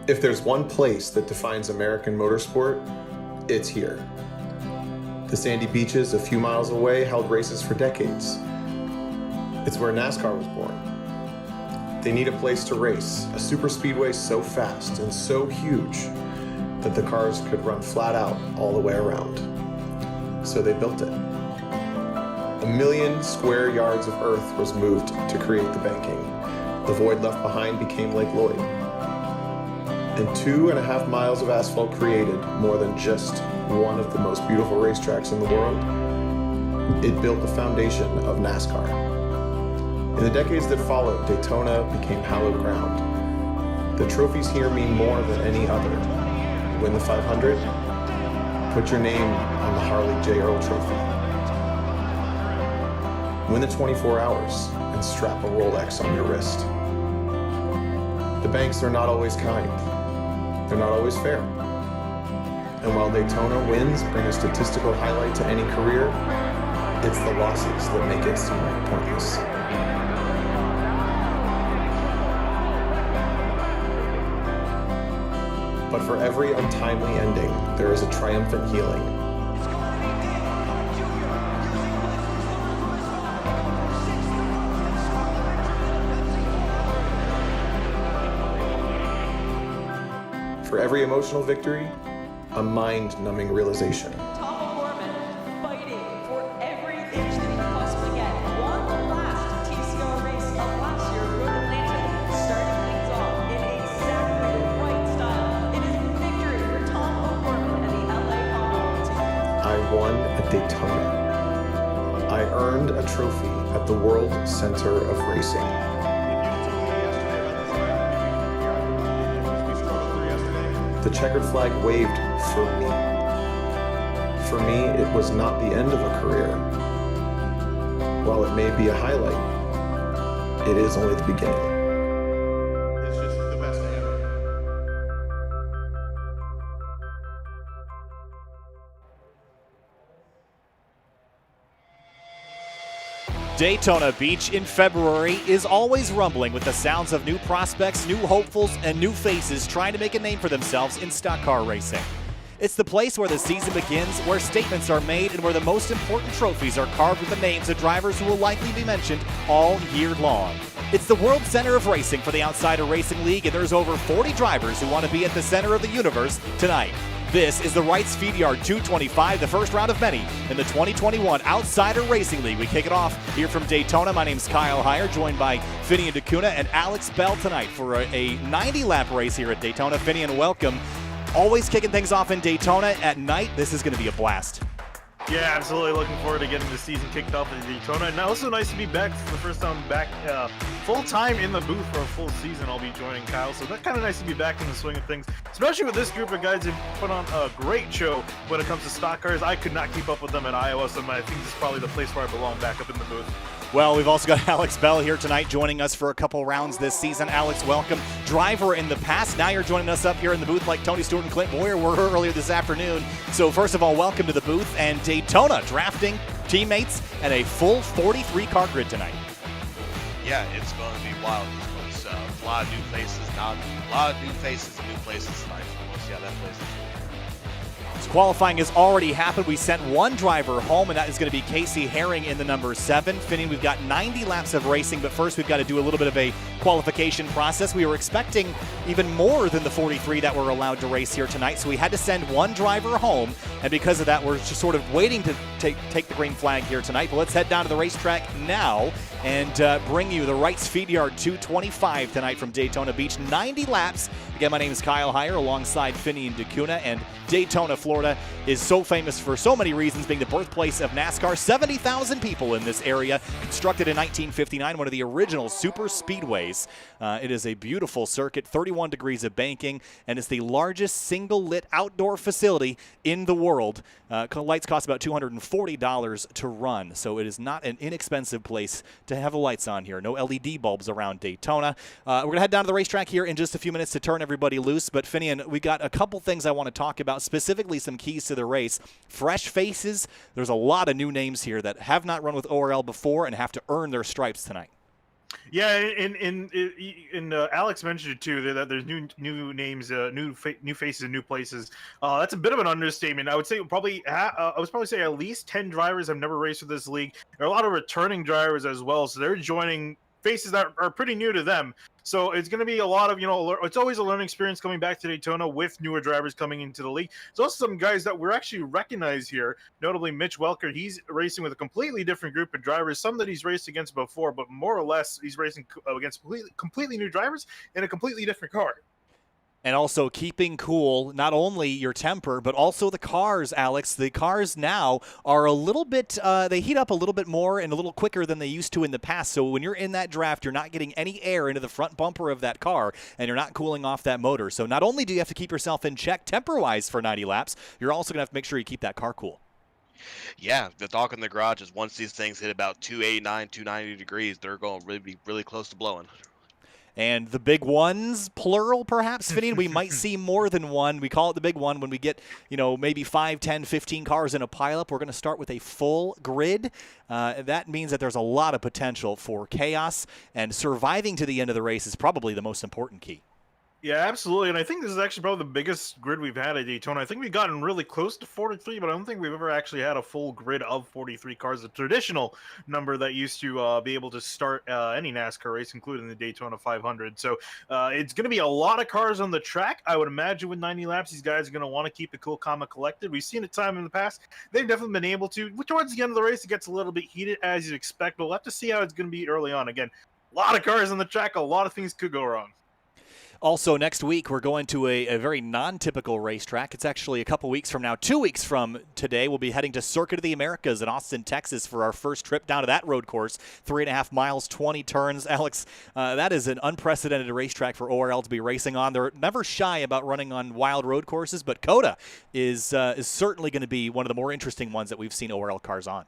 If there's one place that defines American motorsport, it's here. The sandy beaches a few miles away held races for decades. It's where NASCAR was born. They need a place to race, a superspeedway so fast and so huge that the cars could run flat out all the way around. So they built it. 1 million square yards of earth was moved to create the banking. The void left behind became Lake Lloyd. And 2.5 miles of asphalt created more than just one of the most beautiful racetracks in the world. It built the foundation of NASCAR. In the decades that followed, Daytona became hallowed ground. The trophies here mean more than any other. Win the 500, put your name on the Harley J. Earl Trophy. Win the 24 hours and strap a Rolex on your wrist. The banks are not always kind. They're not always fair. And while Daytona wins bring a statistical highlight to any career, it's the losses that make it seem pointless. But for every untimely ending, there is a triumphant healing. For every emotional victory, a mind-numbing realization. Tom O'Gorman fighting for every inch that he can possibly get. Won the last TCR race of last year, Road Atlanta, starting things off in exactly the right style. It is victory for Tom O'Gorman and the LA Honda team. I won at Daytona. I earned a trophy at the World Center of Racing. The checkered flag waved for me. For me, it was not the end of a career. While it may be a highlight, it is only the beginning. It's just the best day ever. Daytona Beach in February is always rumbling with the sounds of new prospects, new hopefuls, and new faces trying to make a name for themselves in stock car racing. It's the place where the season begins, where statements are made, and where the most important trophies are carved with the names of drivers who will likely be mentioned all year long. It's the World Center of Racing for the Outsider Racing League, and there's over 40 drivers who want to be at the center of the universe tonight. This is the Wright's FeedYard 225, the first round of many in the 2021 Outsider Racing League. We kick it off here from Daytona. My name's Kyle Heyer, joined by Finian DeCuna and Alex Bell tonight for a 90-lap race here at Daytona. Finian, welcome. Always kicking things off in Daytona at night. This is going to be a blast. Yeah, absolutely. Looking forward to getting the season kicked off in Daytona. And also nice to be back for the first time back full-time in the booth for a full season. I'll be joining Kyle. So that's kind of nice to be back in the swing of things, especially with this group of guys who put on a great show when it comes to stock cars. I could not keep up with them in Iowa, so I think this is probably the place where I belong, back up in the booth. Well, we've also got Alex Bell here tonight joining us for a couple rounds this season. Alex, welcome. Driver in the past. Now you're joining us up here in the booth like Tony Stewart and Clint Boyer were earlier this afternoon. So first of all, welcome to the booth, and Daytona drafting teammates and a full 43-car grid tonight. Yeah, it's going to be wild. It's a lot of new faces, a lot of new faces and new places tonight. So we'll see how that plays out. Qualifying has already happened. We sent one driver home, and that is going to be Casey Herring in the number 7. Finian, we've got 90 laps of racing, but first we've got to do a little bit of a qualification process. We were expecting even more than the 43 that were allowed to race here tonight, so we had to send one driver home, and because of that, we're just sort of waiting to take the green flag here tonight. But let's head down to the racetrack now and bring you the Wright's FeedYard 225 tonight from Daytona Beach. 90 laps. Again, my name is Kyle Heyer alongside Finian DeCuna, and Daytona, Florida is so famous for so many reasons, being the birthplace of NASCAR. 70,000 people in this area, constructed in 1959, one of the original super speedways. It is a beautiful circuit, 31 degrees of banking, and it's the largest single-lit outdoor facility in the world. Lights cost about $240 to run, so it is not an inexpensive place to have the lights on here. No LED bulbs around Daytona. We're going to head down to the racetrack here in just a few minutes to turn everybody loose, but Finian, we got a couple things I want to talk about, specifically some keys to the race. Fresh faces. There's a lot of new names here that have not run with ORL before and have to earn their stripes tonight. Yeah, and Alex mentioned it too that there's new names, new faces, and new places. That's a bit of an understatement. I would say I would probably say at least 10 drivers have never raced for this league. There are a lot of returning drivers as well, so they're joining faces that are pretty new to them. So it's going to be a lot of, it's always a learning experience coming back to Daytona with newer drivers coming into the league. There's also some guys that we're actually recognized here, notably Mitch Welker. He's racing with a completely different group of drivers, some that he's raced against before, but more or less he's racing against completely new drivers in a completely different car. And also keeping cool, not only your temper, but also the cars, Alex. The cars now are a little bit, they heat up a little bit more and a little quicker than they used to in the past. So when you're in that draft, you're not getting any air into the front bumper of that car, and you're not cooling off that motor. So not only do you have to keep yourself in check temper-wise for 90 laps, you're also going to have to make sure you keep that car cool. Yeah, the talk in the garage is once these things hit about 289, 290 degrees, they're going to be really close to blowing. And the big ones, plural perhaps, Finian, we might see more than one. We call it the big one when we get, maybe 5, 10, 15 cars in a pileup. We're going to start with a full grid. That means that there's a lot of potential for chaos, and surviving to the end of the race is probably the most important key. Yeah, absolutely. And I think this is actually probably the biggest grid we've had at Daytona. I think we've gotten really close to 43, but I don't think we've ever actually had a full grid of 43 cars, the traditional number that used to be able to start any NASCAR race, including the Daytona 500. So it's going to be a lot of cars on the track. I would imagine with 90 laps, these guys are going to want to keep it cool, calm, and collected. We've seen it time in the past. They've definitely been able to. Towards the end of the race, it gets a little bit heated, as you expect. But we'll have to see how it's going to be early on. Again, a lot of cars on the track. A lot of things could go wrong. Also, next week, we're going to a very non-typical racetrack. It's actually a couple weeks from now. 2 weeks from today, we'll be heading to Circuit of the Americas in Austin, Texas for our first trip down to that road course. 3.5 miles, 20 turns. Alex, that is an unprecedented racetrack for ORL to be racing on. They're never shy about running on wild road courses, but COTA is certainly going to be one of the more interesting ones that we've seen ORL cars on.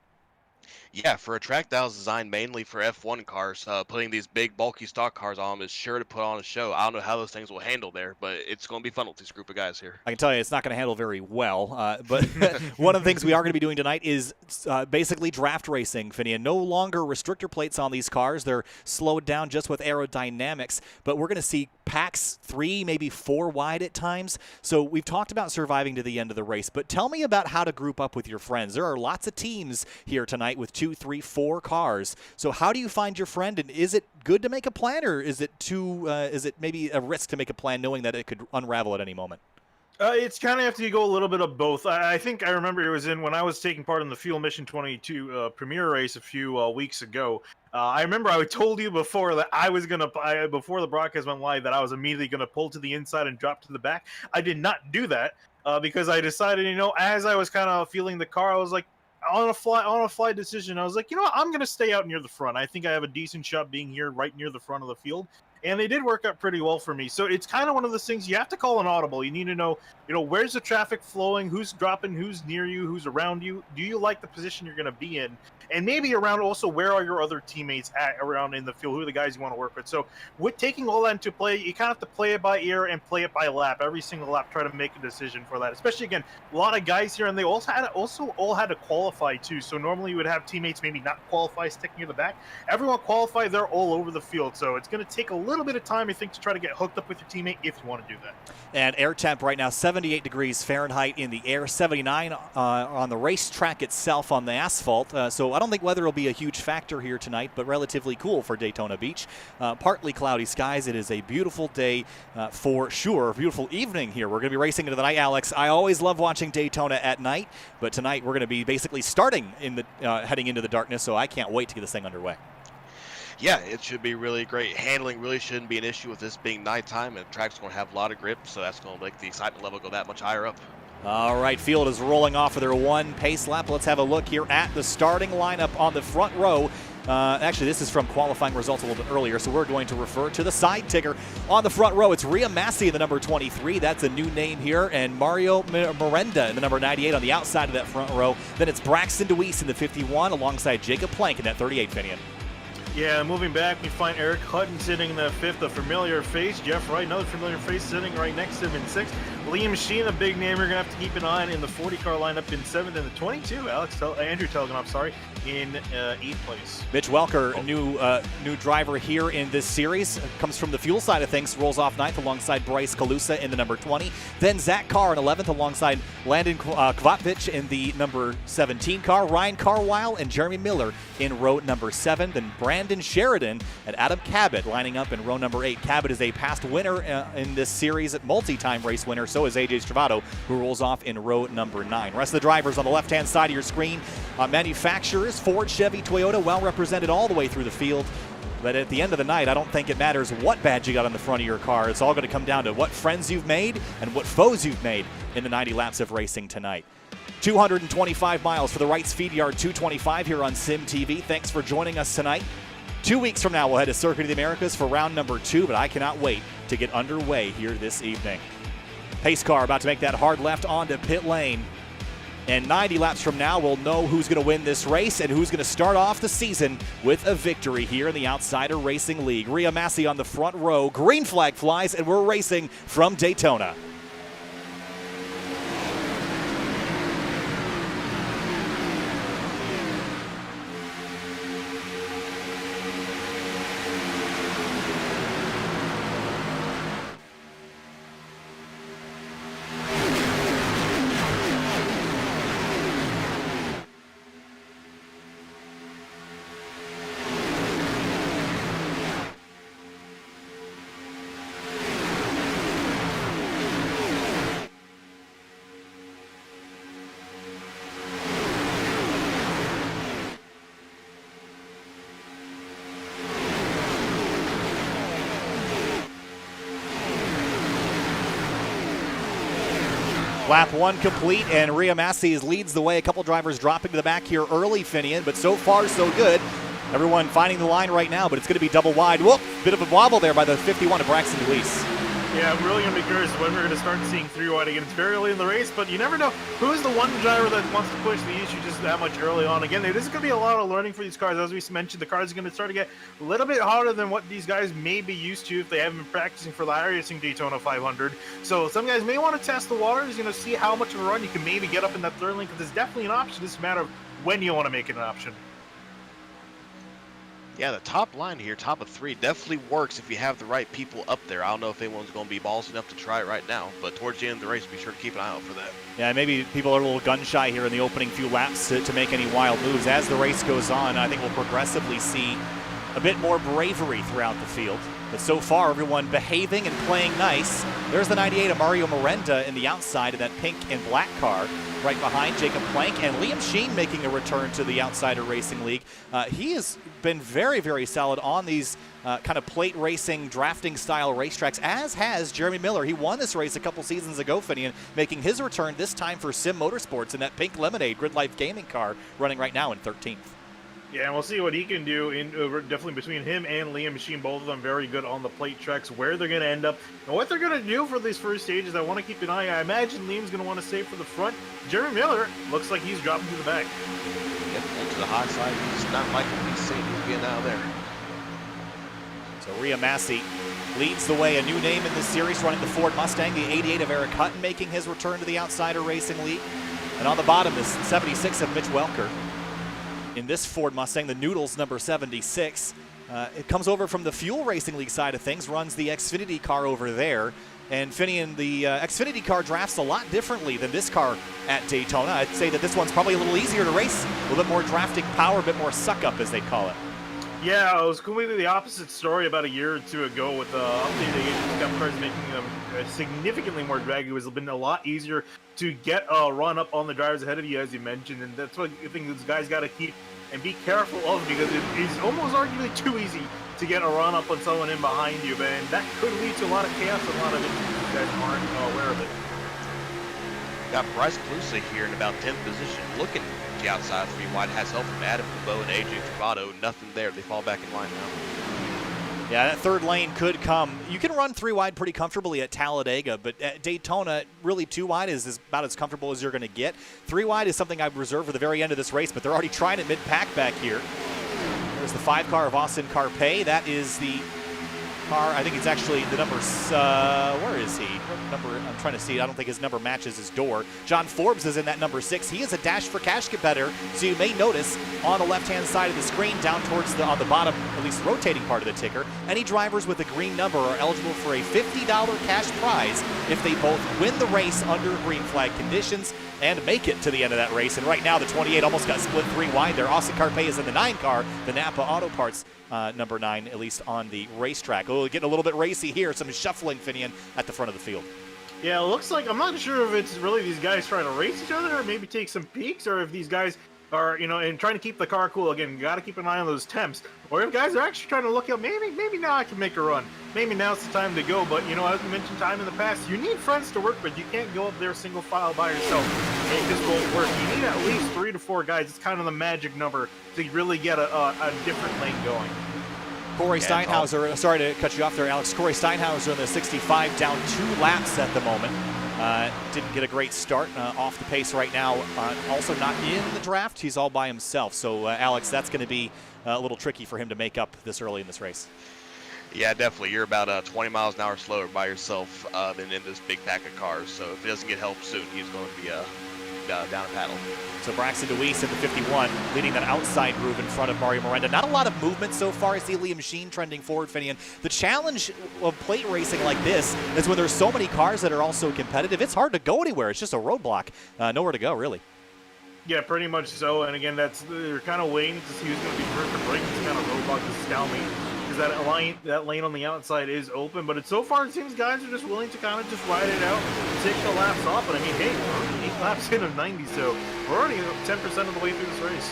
Yeah, for a track that was designed mainly for F1 cars, putting these big, bulky stock cars on them is sure to put on a show. I don't know how those things will handle there, but it's going to be fun with this group of guys here. I can tell you it's not going to handle very well, but one of the things we are going to be doing tonight is basically draft racing, Finian. No longer restrictor plates on these cars. They're slowed down just with aerodynamics, but we're going to see packs 3, maybe 4 wide at times. So we've talked about surviving to the end of the race, but tell me about how to group up with your friends. There are lots of teams here tonight with 2, 3, 4 cars. So how do you find your friend, and is it good to make a plan, or is it maybe a risk to make a plan knowing that it could unravel at any moment? It's kind of have to go a little bit of both. I think I remember it was when I was taking part in the Fuel Mission 22 premiere race a few weeks ago. I remember I told you before that I was going to, before the broadcast went live, that I was immediately going to pull to the inside and drop to the back. I did not do that because I decided, as I was kind of feeling the car, I was like, on a fly decision, I was like, I'm going to stay out near the front. I think I have a decent shot being here right near the front of the field. And they did work out pretty well for me. So it's kind of one of those things you have to call an audible. You need to know, where's the traffic flowing, who's dropping, who's near you, who's around you. Do you like the position you're going to be in? And maybe around also, where are your other teammates at around in the field? Who are the guys you want to work with? So with taking all that into play, you kind of have to play it by ear and play it by lap. Every single lap, try to make a decision for that. Especially, again, a lot of guys here, and they also all had to qualify too. So normally you would have teammates maybe not qualify, sticking in the back. Everyone qualify, they're all over the field. So it's going to take a little bit of time, I think, to try to get hooked up with your teammate if you want to do that. And air temp right now, 78 degrees Fahrenheit in the air, 79 on the racetrack itself on the asphalt. So I don't think weather will be a huge factor here tonight, but relatively cool for Daytona Beach. Partly cloudy skies. It is a beautiful day for sure. Beautiful evening here. We're going to be racing into the night, Alex. I always love watching Daytona at night, but tonight we're going to be basically starting in the heading into the darkness, so I can't wait to get this thing underway. Yeah, it should be really great. Handling really shouldn't be an issue with this being nighttime, and the track's going to have a lot of grip, so that's going to make the excitement level go that much higher up. All right, field is rolling off of their 1 pace lap. Let's have a look here at the starting lineup on the front row. Actually, this is from qualifying results a little bit earlier, so we're going to refer to the side ticker. On the front row, it's Ria Massey in the number 23. That's a new name here. And Mario Miranda in the number 98 on the outside of that front row. Then it's Braxton DeWeese in the 51 alongside Jacob Plank in that 38, Finian. Yeah, moving back, we find Eric Hutton sitting in the 5th, a familiar face. Jeff Wright, another familiar face, sitting right next to him in 6th. Liam Sheen, a big name you're going to have to keep an eye on in the 40-car lineup in 7th, and the 22, Andrew Telegraph, in 8th place. Mitch Welker, new driver here in this series, comes from the fuel side of things, rolls off 9th alongside Bryce Calusa in the number 20. Then Zach Carr in 11th alongside Landon Kvatovich in the number 17 car. Ryan Carwile and Jeremy Miller in row number 7. Then Brandon Sheridan and Adam Cabot lining up in row number 8. Cabot is a past winner in this series, multi-time race winner. So is AJ Stravato, who rolls off in row number 9. Rest of the drivers on the left-hand side of your screen, manufacturers, Ford, Chevy, Toyota, well represented all the way through the field. But at the end of the night, I don't think it matters what badge you got on the front of your car. It's all going to come down to what friends you've made and what foes you've made in the 90 laps of racing tonight. 225 miles for the Wright's FeedYard 225 here on Sim TV. Thanks for joining us tonight. 2 weeks from now, we'll head to Circuit of the Americas for round number 2, but I cannot wait to get underway here this evening. Pace car about to make that hard left onto pit lane. And 90 laps from now, we'll know who's going to win this race and who's going to start off the season with a victory here in the Outsider Racing League. Rhea Massey on the front row. Green flag flies, and we're racing from Daytona. Lap 1 complete, and Rhea Massey leads the way. A couple drivers dropping to the back here early, Finian, but so far so good. Everyone finding the line right now, but it's going to be double wide. Whoop, bit of a wobble there by the 51 of Braxton Luis. Yeah, I'm really going to be curious when we're going to start seeing 3 wide again. It's very early in the race, but you never know who's the one driver that wants to push the issue just that much early on. Again, this is going to be a lot of learning for these cars. As we mentioned, the cars are going to start to get a little bit harder than what these guys may be used to if they haven't been practicing for the iRacing Daytona 500. So some guys may want to test the waters, see how much of a run you can maybe get up in that third lane, because it's definitely an option. It's a matter of when you want to make it an option. Yeah, the top line here, top of 3, definitely works if you have the right people up there. I don't know if anyone's going to be ballsy enough to try it right now, but towards the end of the race, be sure to keep an eye out for that. Yeah, maybe people are a little gun-shy here in the opening few laps to make any wild moves. As the race goes on, I think we'll progressively see a bit more bravery throughout the field. But so far, everyone behaving and playing nice. There's the 98 of Mario Miranda in the outside of that pink and black car. Right behind Jacob Plank, and Liam Sheen making a return to the Outsider Racing League. He has been very, very solid on these kind of plate racing, drafting style racetracks, as has Jeremy Miller. He won this race a couple seasons ago, Finian, making his return this time for Sim Motorsports in that pink Lemonade Grid Life Gaming car, running right now in 13th. Yeah, and we'll see what he can do definitely between him and Liam Sheen, both of them very good on the plate tracks, where they're going to end up, and what they're going to do for these first stages. I want to keep an eye. I imagine Liam's going to want to stay for the front. Jeremy Miller looks like he's dropping to the back. Yep, into the hot side. He's not like he's seen. He's getting out of there. So Rhea Massey leads the way, a new name in this series, running the Ford Mustang, the 88 of Eric Hutton making his return to the Outsider Racing League. And on the bottom is 76 of Mitch Welker. In this Ford Mustang, the Noodles number 76. It comes over from the Fuel Racing League side of things, runs the Xfinity car over there. And Finian, the Xfinity car drafts a lot differently than this car at Daytona. I'd say that this one's probably a little easier to race, a little bit more drafting power, a bit more suck-up, as they call it. Yeah, it was completely the opposite story about a year or two ago with the updated Cup cars making them significantly more draggy. It was been a lot easier to get a run up on the drivers ahead of you, as you mentioned, and that's what I think these guys got to keep and be careful of, because it is almost arguably too easy to get a run up on someone in behind you, and that could lead to a lot of chaos and a lot of it. You guys aren't aware of it. Got Bryce Calusa here in about 10th position, looking to the outside 3 wide. Has help from Adam Kubo and AJ Travado. Nothing there. They fall back in line now. Yeah, that third lane could come. You can run 3 wide pretty comfortably at Talladega, but at Daytona, really 2 wide is about as comfortable as you're going to get. 3 wide is something I've reserved for the very end of this race, but they're already trying it mid-pack back here. There's the 5 car of Austin Carpe. That is the car. I think it's actually the numbers. Where is he? What number? I'm trying to see. I don't think his number matches his door. John Forbes is in that number 6. He is a Dash for Cash competitor, so you may notice on the left-hand side of the screen, down towards on the bottom, at least rotating part of the ticker, any drivers with a green number are eligible for a $50 cash prize if they both win the race under green flag conditions and make it to the end of that race. And right now, the 28 almost got split 3 wide there. Austin Carpe is in the 9 car, the Napa Auto Parts number 9, at least on the racetrack. Oh, getting a little bit racy here. Some shuffling, Finian, at the front of the field. Yeah, it looks like, I'm not sure if it's really these guys trying to race each other or maybe take some peeks, or if these guys are, you know, and trying to keep the car cool. Again, you got to keep an eye on those temps. Or if guys are actually trying to look out, maybe now I can make a run. Maybe now's the time to go. But, you know, as we mentioned time in the past, you need friends to work with. You can't go up there single file by yourself. It just won't work. You need at least 3 to 4 guys. It's kind of the magic number to really get a different lane going. Corey Steinhauser, sorry to cut you off there, Alex. Corey Steinhauser in the 65, down 2 laps at the moment. Didn't get a great start, off the pace right now. Also not in the draft. He's all by himself. So, Alex, that's going to be a little tricky for him to make up this early in this race. Yeah, definitely. You're about 20 miles an hour slower by yourself than in this big pack of cars. So if he doesn't get help soon, he's going to be down a paddle. So Braxton DeWeese in the 51, leading that outside groove in front of Mario Miranda. Not a lot of movement so far. I see Liam Sheen trending forward, Finian. The challenge of plate racing like this is when there's so many cars that are also competitive, it's hard to go anywhere. It's just a roadblock. Nowhere to go, really. Yeah, pretty much so. And again, they're kind of waiting to see who's going to be first to break this kind of roadblock, this stalemate. That lane on the outside is open, but so far it seems guys are just willing to kind of just ride it out and take the laps off. But I mean, hey, we're already 8 laps in of 90, so we're already 10% of the way through this race.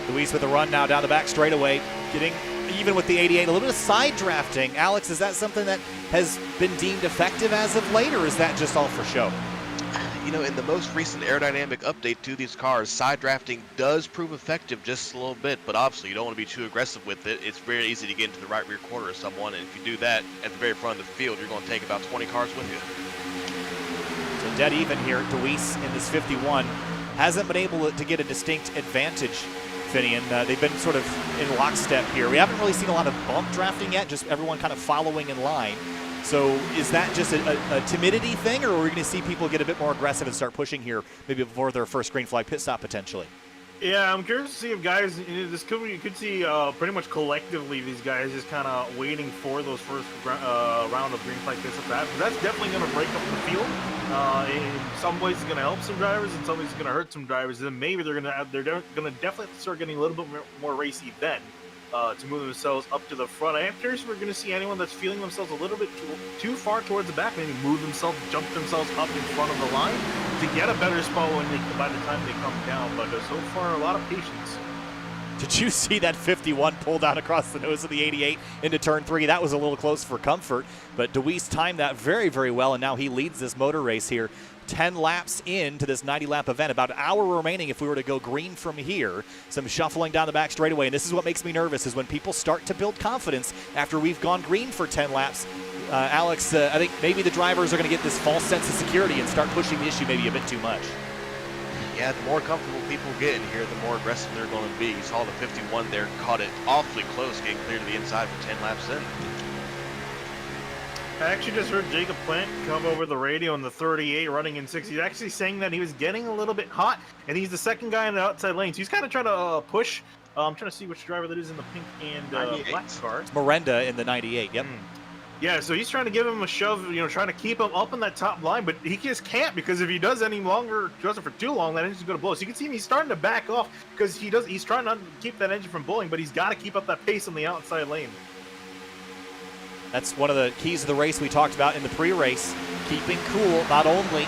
Luis with a run now down the back straightaway, getting even with the 88, a little bit of side drafting. Alex, is that something that has been deemed effective as of late, or is that just all for show? You know, in the most recent aerodynamic update to these cars, side drafting does prove effective just a little bit, but obviously you don't want to be too aggressive with it. It's very easy to get into the right rear quarter of someone, and if you do that at the very front of the field, you're going to take about 20 cars with you. So dead even here. DeWeese in this 51 hasn't been able to get a distinct advantage, Finian. They've been sort of in lockstep here. We haven't really seen a lot of bump drafting yet, just everyone kind of following in line. So is that just a timidity thing, or are we going to see people get a bit more aggressive and start pushing here, maybe before their first green flag pit stop potentially? Yeah, I'm curious to see if guys, you could see pretty much collectively these guys just kind of waiting for those first round of green flag pit stops. That's definitely going to break up the field. In some ways, it's going to help some drivers, in some ways, it's going to hurt some drivers. And then maybe they're going to definitely start getting a little bit more racy then. To move themselves up to the front. I'm curious, we're going to see anyone that's feeling themselves a little bit too far towards the back, maybe move themselves, jump themselves up in front of the line to get a better spot by the time they come down. But so far, a lot of patience. Did you see that 51 pulled out across the nose of the 88 into turn 3? That was a little close for comfort, but DeWeese timed that very, very well, and now he leads this motor race here. 10 laps into this 90-lap event. About an hour remaining if we were to go green from here. Some shuffling down the back straightaway, and this is what makes me nervous, is when people start to build confidence after we've gone green for 10 laps. Alex, I think maybe the drivers are going to get this false sense of security and start pushing the issue maybe a bit too much. Yeah, the more comfortable people get in here, the more aggressive they're going to be. You saw the 51 there, caught it awfully close, getting clear to the inside for 10 laps in. I actually just heard Jacob Plant come over the radio in the 38 running in 6. He's actually saying that he was getting a little bit hot, and he's the second guy in the outside lane. So he's kind of trying to push. I'm trying to see which driver that is in the pink and black car. It's Miranda in the 98, yep. Yeah, so he's trying to give him a shove, trying to keep him up in that top line, but he just can't, because if he does any longer, does it for too long, that engine's going to blow. So you can see him, he's starting to back off because he's trying to keep that engine from blowing, but he's got to keep up that pace on the outside lane. That's one of the keys of the race we talked about in the pre-race. Keeping cool, not only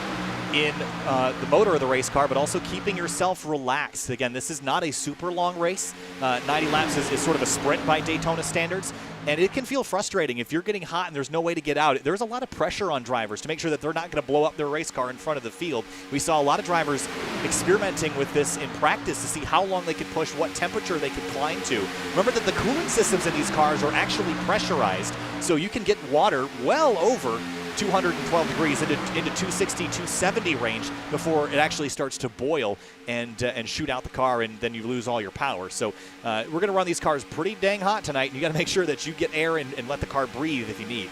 in the motor of the race car, but also keeping yourself relaxed. Again, this is not a super long race. 90 laps is sort of a sprint by Daytona standards, and it can feel frustrating if you're getting hot and there's no way to get out. There's a lot of pressure on drivers to make sure that they're not going to blow up their race car in front of the field. We saw a lot of drivers experimenting with this in practice to see how long they could push, what temperature they could climb to. Remember that the cooling systems in these cars are actually pressurized, so you can get water well over 212 degrees into 260, 270 range before it actually starts to boil and shoot out the car, and then you lose all your power. So we're going to run these cars pretty dang hot tonight, and you got to make sure that you get air and let the car breathe if you need.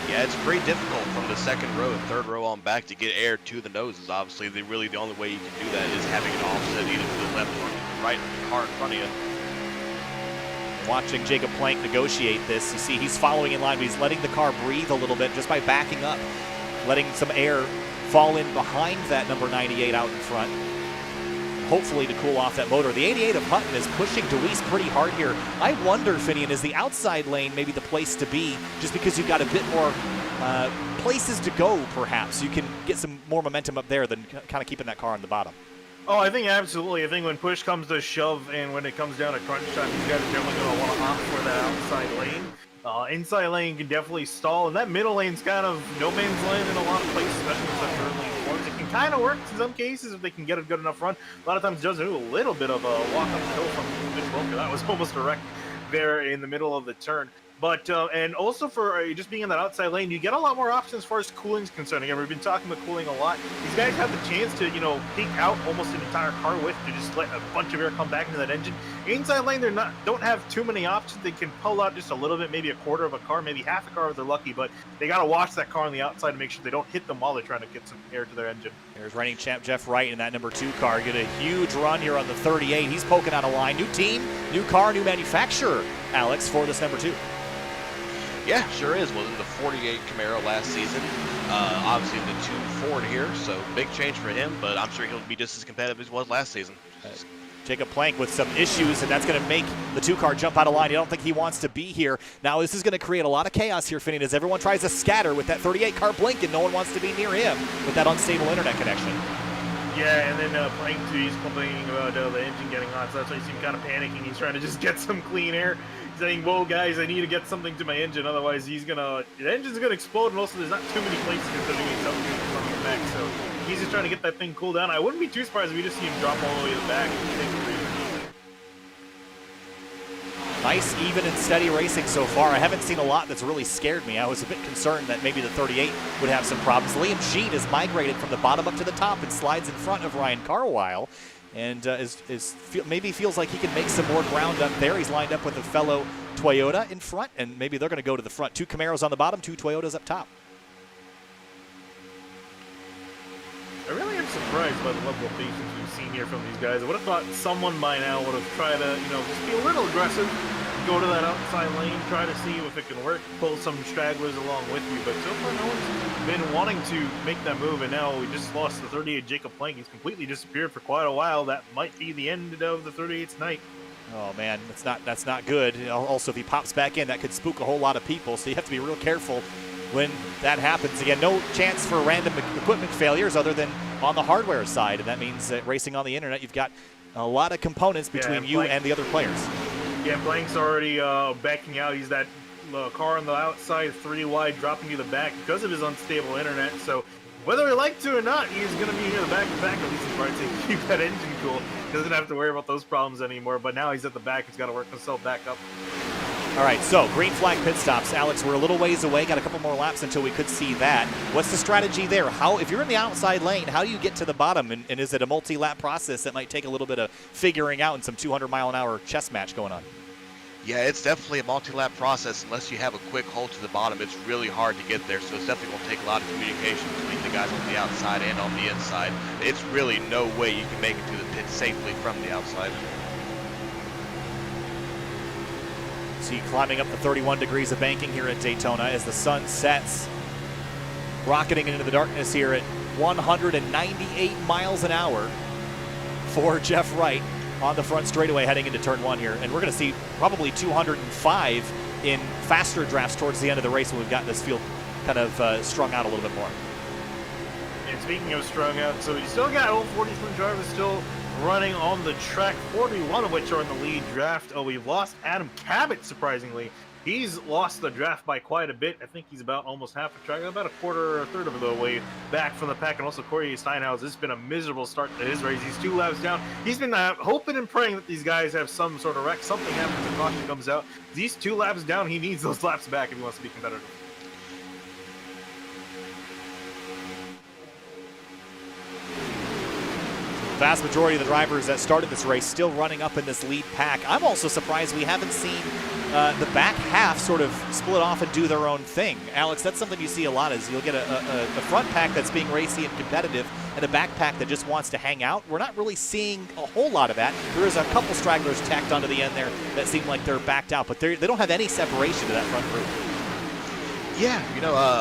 Yeah, it's pretty difficult from the second row and third row on back to get air to the noses. Obviously, really the only way you can do that is having an offset either to the left or to the right of the car in front of you. Watching Jacob Plank negotiate this, you see he's following in line, but he's letting the car breathe a little bit just by backing up, letting some air fall in behind that number 98 out in front, hopefully to cool off that motor. The 88 of Hutton is pushing Deweese pretty hard here. I wonder, Finian, is the outside lane maybe the place to be, just because you've got a bit more places to go, perhaps? You can get some more momentum up there than kind of keeping that car on the bottom. Oh, I think absolutely. I think when push comes to shove and when it comes down to crunch time, these guys are definitely going to want to opt for that outside lane. Inside lane can definitely stall, and that middle lane's kind of no man's land in a lot of places, especially in such early forms. It can kind of work in some cases if they can get a good enough run. A lot of times it does do a little bit of a walk up the hill from Mitch Wilker. That was almost a wreck there in the middle of the turn. But, and also for just being in that outside lane, you get a lot more options as far as cooling's concerned. Again, we've been talking about cooling a lot. These guys have the chance to, peak out almost an entire car width to just let a bunch of air come back into that engine. Inside lane, don't have too many options. They can pull out just a little bit, maybe a quarter of a car, maybe half a car if they're lucky, but they got to watch that car on the outside to make sure they don't hit them while they're trying to get some air to their engine. There's reigning champ Jeff Wright in that number 2 car. Get a huge run here on the 38. He's poking out a line. New team, new car, new manufacturer, Alex, for this number 2. Yeah, sure is. Was in the 48 Camaro last season. Obviously in the 2 Ford here, so big change for him, but I'm sure he'll be just as competitive as he was last season. Jacob Plank with some issues, and that's going to make the 2 car jump out of line. I don't think he wants to be here. Now, this is going to create a lot of chaos here, Finian, as everyone tries to scatter with that 38 car blinking. No one wants to be near him with that unstable internet connection. Yeah, and then Plank, too, he's complaining about the engine getting hot, so that's why you see him kind of panicking. He's trying to just get some clean air, saying, whoa, guys, I need to get something to my engine, otherwise the engine's going to explode, and also there's not too many places considering he's up from the back, so he's just trying to get that thing cooled down. I wouldn't be too surprised if we just see him drop all the way to the back. Nice, even and steady racing so far. I haven't seen a lot that's really scared me. I was a bit concerned that maybe the 38 would have some problems. Liam Sheet has migrated from the bottom up to the top and slides in front of Ryan Carwile, and maybe feels like he can make some more ground up there. He's lined up with a fellow Toyota in front, and maybe they're going to go to the front. 2 Camaros on the bottom, 2 Toyotas up top. I really am surprised by the level of patience we've seen here from these guys. I would have thought someone by now would have tried to, just be a little aggressive, go to that outside lane, try to see if it can work, pull some stragglers along with you. But so far, no one's been wanting to make that move, and now we just lost the 38 Jacob Plank. He's completely disappeared for quite a while. That might be the end of the 38's night. Oh man, that's not good. Also, if he pops back in, that could spook a whole lot of people, so you have to be real careful when that happens. Again, no chance for random equipment failures other than on the hardware side, and that means that racing on the internet, you've got a lot of components between you and the other players. Yeah, Blank's already backing out. He's that car on the outside, 3 wide, dropping to the back because of his unstable internet. So whether he likes to or not, he's going to be near the back of the back. At least he's trying to keep that engine cool. Doesn't have to worry about those problems anymore. But now he's at the back. He's got to work himself back up. All right, so green flag pit stops. Alex, we're a little ways away. Got a couple more laps until we could see that. What's the strategy there? If you're in the outside lane, how do you get to the bottom? And is it a multi-lap process that might take a little bit of figuring out and some 200-mile-an-hour chess match going on? Yeah, it's definitely a multi-lap process. Unless you have a quick hold to the bottom, it's really hard to get there. So it's definitely going to take a lot of communication between the guys on the outside and on the inside. It's really no way you can make it to the pit safely from the outside. See, climbing up the 31 degrees of banking here at Daytona as the sun sets, rocketing into the darkness here at 198 miles an hour for Jeff Wright on the front straightaway heading into turn 1 here. And we're going to see probably 205 in faster drafts towards the end of the race when we've got this field kind of strung out a little bit more. And speaking of strung out, so you still got all 43 drivers still running on the track, 41 of which are in the lead draft. Oh, we've lost Adam Cabot, surprisingly, he's lost the draft by quite a bit. I think he's about almost half a track, about a quarter or a third of the way back from the pack. And also Corey Steinhaus, it's been a miserable start to his race. He's 2 laps down. He's been hoping and praying that these guys have some sort of wreck. Something happens and caution comes out. These 2 laps down, he needs those laps back if he wants to be competitive. Vast majority of the drivers that started this race still running up in this lead pack. I'm also surprised we haven't seen the back half sort of split off and do their own thing. Alex, that's something you see a lot is you'll get a front pack that's being racy and competitive and a back pack that just wants to hang out. We're not really seeing a whole lot of that. There is a couple stragglers tacked onto the end there that seem like they're backed out, but they don't have any separation to that front group. Yeah,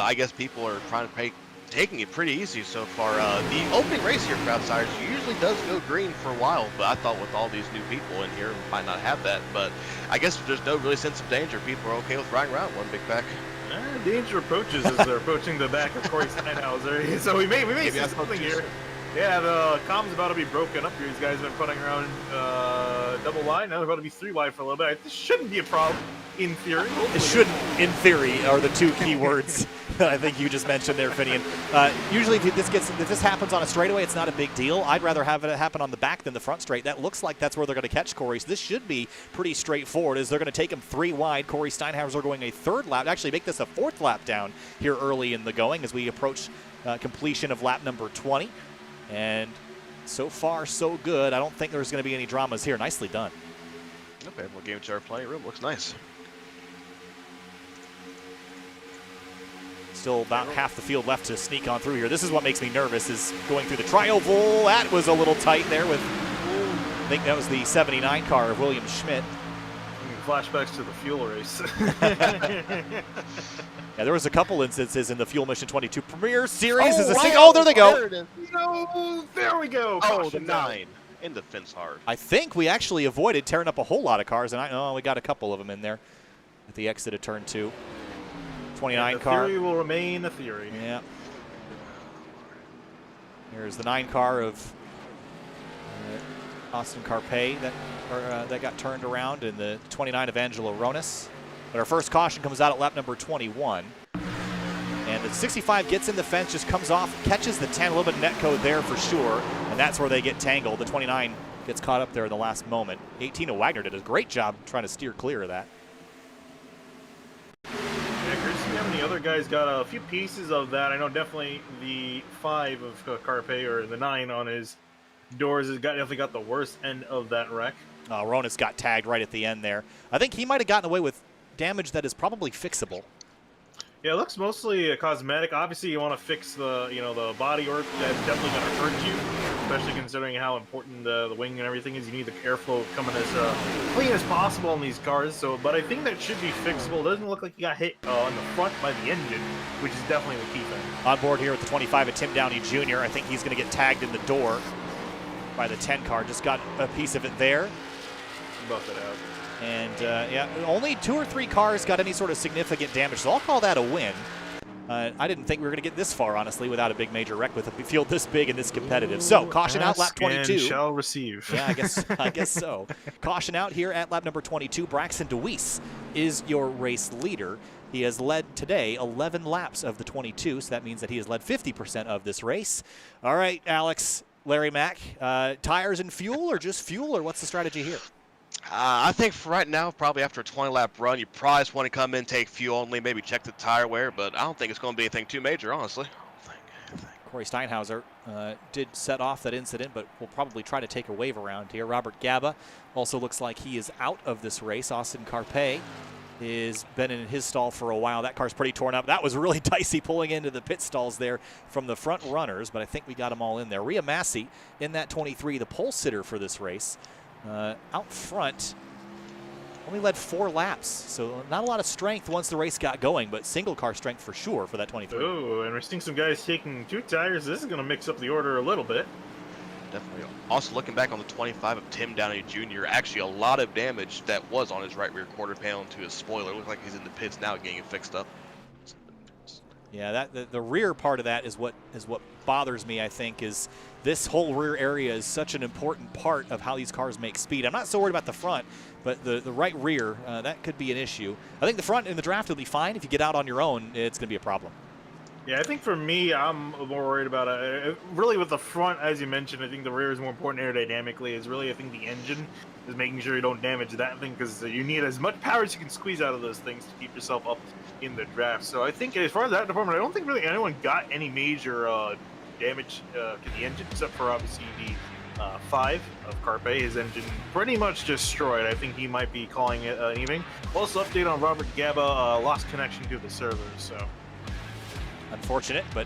I guess people are trying to taking it pretty easy so far. The opening race here for Outsiders usually does go green for a while, but I thought with all these new people in here, we might not have that. But I guess there's no really sense of danger. People are okay with riding around one big pack. Danger approaches as they're approaching the back of Corey Steinhauser. So we may see something here. Yeah, the comm's about to be broken up here. These guys have been putting around double wide. Now they're about to be 3 wide for a little bit. This shouldn't be a problem, in theory. It shouldn't, in theory, are the 2 key words that I think you just mentioned there, Finian. Usually if this happens on a straightaway, it's not a big deal. I'd rather have it happen on the back than the front straight. That looks like that's where they're going to catch Corey. So this should be pretty straightforward as they're going to take him 3 wide. Corey Steinhauser going a 3rd lap. Actually make this a 4th lap down here early in the going as we approach completion of lap number 20. And so far, so good. I don't think there's going to be any dramas here. Nicely done. Okay, we'll give it to our plenty of room. Looks nice. Still about half the field left to sneak on through here. This is what makes me nervous is going through the tri-oval. That was a little tight there with, I think that was the 79 car of William Schmidt. Flashbacks to the fuel race. Yeah, there was a couple instances in the Fuel Mission 22 Premier Series. Oh, there they go. No, there we go. Oh, the 9 in the fence hard. I think we actually avoided tearing up a whole lot of cars, and we got a couple of them in there at the exit of turn 2. 29 car. Theory will remain a theory. Yeah. There's the 9 car of Austin Carpe that got turned around, and the 29 of Angelo Ronis. But our first caution comes out at lap number 21. And the 65 gets in the fence, just comes off, catches the 10, a little bit of net code there for sure, and that's where they get tangled. The 29 gets caught up there in the last moment. 18 of Wagner did a great job trying to steer clear of that. Yeah, Chris, how many other guys got a few pieces of that? I know definitely the 5 of Carpe, or the 9 on his doors, has definitely got the worst end of that wreck. Ronis got tagged right at the end there. I think he might have gotten away with damage that is probably fixable. Yeah, it looks mostly cosmetic. Obviously, you want to fix the the body work. That's definitely going to hurt you, especially considering how important the wing and everything is. You need the airflow coming as clean as possible in these cars. So, but I think that should be fixable. It doesn't look like he got hit on the front by the engine, which is definitely the key thing. On board here with the 25 of Tim Downey Jr. I think he's going to get tagged in the door by the 10 car. Just got a piece of it there. Buff it out. And yeah, only 2 or 3 cars got any sort of significant damage, so I'll call that a win. I didn't think we were going to get this far, honestly, without a big major wreck with a field this big and this competitive. So, caution out, lap 22. And shall receive. Yeah, I guess so. Caution out here at lap number 22. Braxton DeWeese is your race leader. He has led today 11 laps of the 22, so that means that he has led 50% of this race. All right, Alex, Larry Mack, tires and fuel, or just fuel, or what's the strategy here? I think for right now, probably after a 20-lap run, you probably just want to come in, take fuel only, maybe check the tire wear, but I don't think it's going to be anything too major, honestly. Corey Steinhauser did set off that incident, but we'll probably try to take a wave around here. Robert Gaba also looks like he is out of this race. Austin Carpe has been in his stall for a while. That car's pretty torn up. That was really dicey pulling into the pit stalls there from the front runners, but I think we got them all in there. Rhea Massey in that 23, the pole sitter for this race. Out front, only led 4 laps, so not a lot of strength once the race got going, but single car strength for sure for that 23. Oh, and we're seeing some guys taking 2 tires. This is going to mix up the order a little bit. Definitely. Also, looking back on the 25 of Tim Downey Jr., actually a lot of damage that was on his right rear quarter panel into his spoiler. Looks like he's in the pits now getting it fixed up. Yeah, the rear part of that is what bothers me, I think, is this whole rear area is such an important part of how these cars make speed. I'm not so worried about the front, but the right rear, that could be an issue. I think the front in the draft will be fine. If you get out on your own, it's going to be a problem. Yeah, I think for me, I'm more worried about really with the front, as you mentioned. I think the rear is more important aerodynamically. Is really, I think the engine is making sure you don't damage that thing, because you need as much power as you can squeeze out of those things to keep yourself up in the draft. So I think as far as that department, I don't think really anyone got any major damage to the engine, except for obviously the 5 of Carpe. His engine pretty much destroyed. I think he might be calling it an evening. Also, update on Robert Gaba, lost connection to the server, so. Unfortunate, but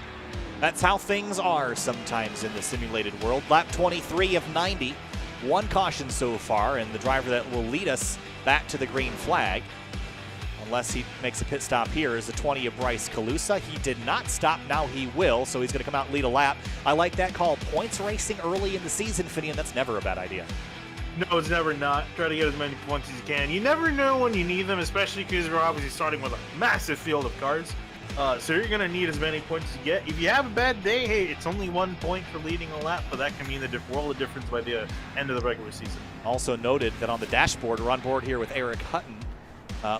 that's how things are sometimes in the simulated world. Lap 23 of 90, 1 caution so far, and the driver that will lead us back to the green flag, unless he makes a pit stop here, is the 20 of Bryce Calusa. He did not stop, now he will, so he's going to come out and lead a lap. I like that call. Points racing early in the season, Finian, that's never a bad idea. No, it's never not. Try to get as many points as you can. You never know when you need them, especially because we're obviously starting with a massive field of cars. So you're going to need as many points as you get. If you have a bad day, hey, it's only 1 point for leading a lap, but that can mean the world of difference by the end of the regular season. Also noted that on the dashboard, we're on board here with Eric Hutton.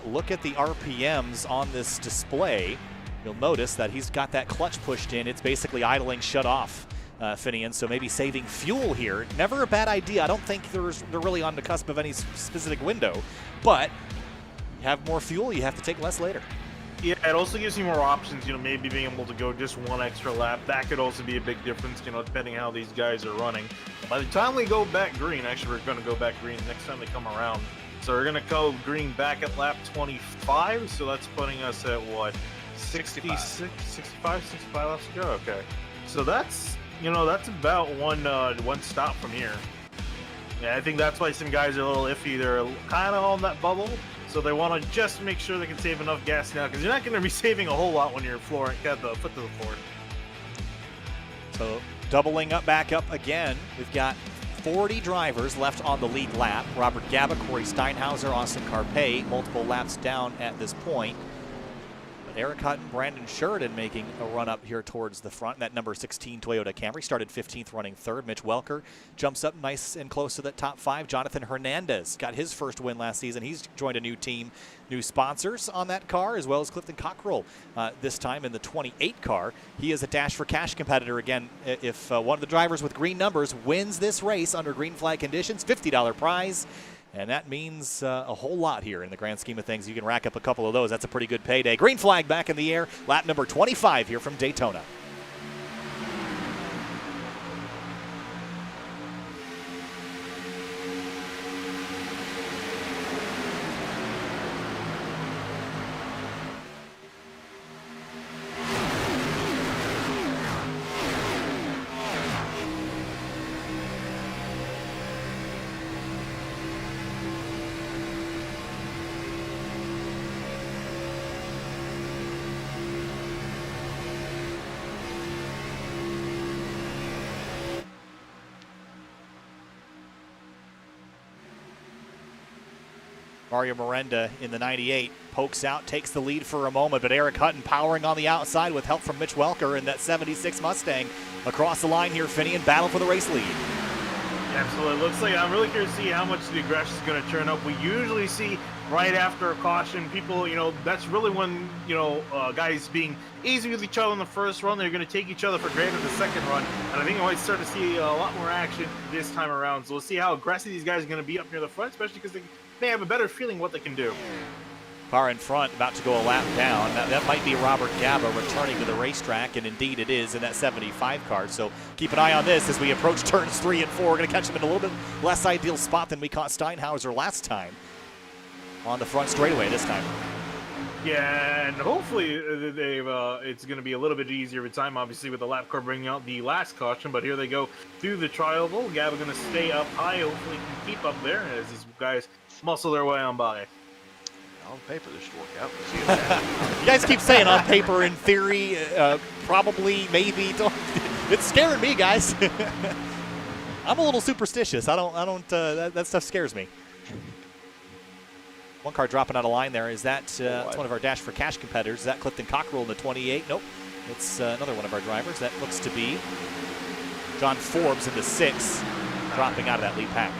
Look at the RPMs on this display. You'll notice that he's got that clutch pushed in. It's basically idling shut off, Finian, so maybe saving fuel here. Never a bad idea. I don't think they're really on the cusp of any specific window, but you have more fuel, you have to take less later. Yeah, it also gives you more options, maybe being able to go just 1 extra lap. That could also be a big difference, depending on how these guys are running. By the time we go back green, actually we're going to go back green next time they come around. So we're going to go green back at lap 25, so that's putting us at what, 65 laps to go? Okay. So that's, that's about one stop from here. Yeah, I think that's why some guys are a little iffy. They're kind of on that bubble. So they want to just make sure they can save enough gas now, because you're not going to be saving a whole lot when you're got the foot to the floor. So doubling up back up again. We've got 40 drivers left on the lead lap. Robert Gaba, Corey Steinhauser, Austin Carpe, multiple laps down at this point. But Eric Hutton, Brandon Sheridan making a run up here towards the front. That number 16 Toyota Camry started 15th, running 3rd. Mitch Welker jumps up nice and close to the top 5. Jonathan Hernandez got his first win last season. He's joined a new team, new sponsors on that car, as well as Clifton Cockrell this time in the 28 car. He is a Dash for Cash competitor. Again, if one of the drivers with green numbers wins this race under green flag conditions, $50 prize. And that means a whole lot here in the grand scheme of things. You can rack up a couple of those. That's a pretty good payday. Green flag back in the air. Lap number 25 here from Daytona. Mario Miranda in the 98 pokes out, takes the lead for a moment, but Eric Hutton powering on the outside with help from Mitch Welker in that 76 Mustang across the line here. Finian battle for the race lead. Absolutely. Looks like I'm really curious to see how much the aggression is going to turn up. We usually see right after a caution, people, that's really when, guys being easy with each other in the first run, they're going to take each other for granted the second run. And I think we might start to see a lot more action this time around. So we'll see how aggressive these guys are going to be up near the front, especially because they may have a better feeling what they can do. Car in front about to go a lap down. That might be Robert Gaba returning to the racetrack, and indeed it is in that 75 car. So keep an eye on this as we approach turns 3 and 4. We're going to catch him in a little bit less ideal spot than we caught Steinhauser last time. On the front straightaway this time. Yeah, and hopefully it's going to be a little bit easier with time, obviously, with the lap car bringing out the last caution. But here they go through the trial. Gaba going to stay up high. Hopefully can keep up there as these guys muscle their way on by. On paper, this should work out. We'll see what happens. You guys keep saying on paper, in theory, probably, maybe. It's scaring me, guys. I'm a little superstitious. That stuff scares me. One car dropping out of line there. Is that it's one of our Dash for Cash competitors? Is that Clifton Cockrell in the 28? Nope. It's another one of our drivers. That looks to be John Forbes in the 6, dropping out of that lead pack.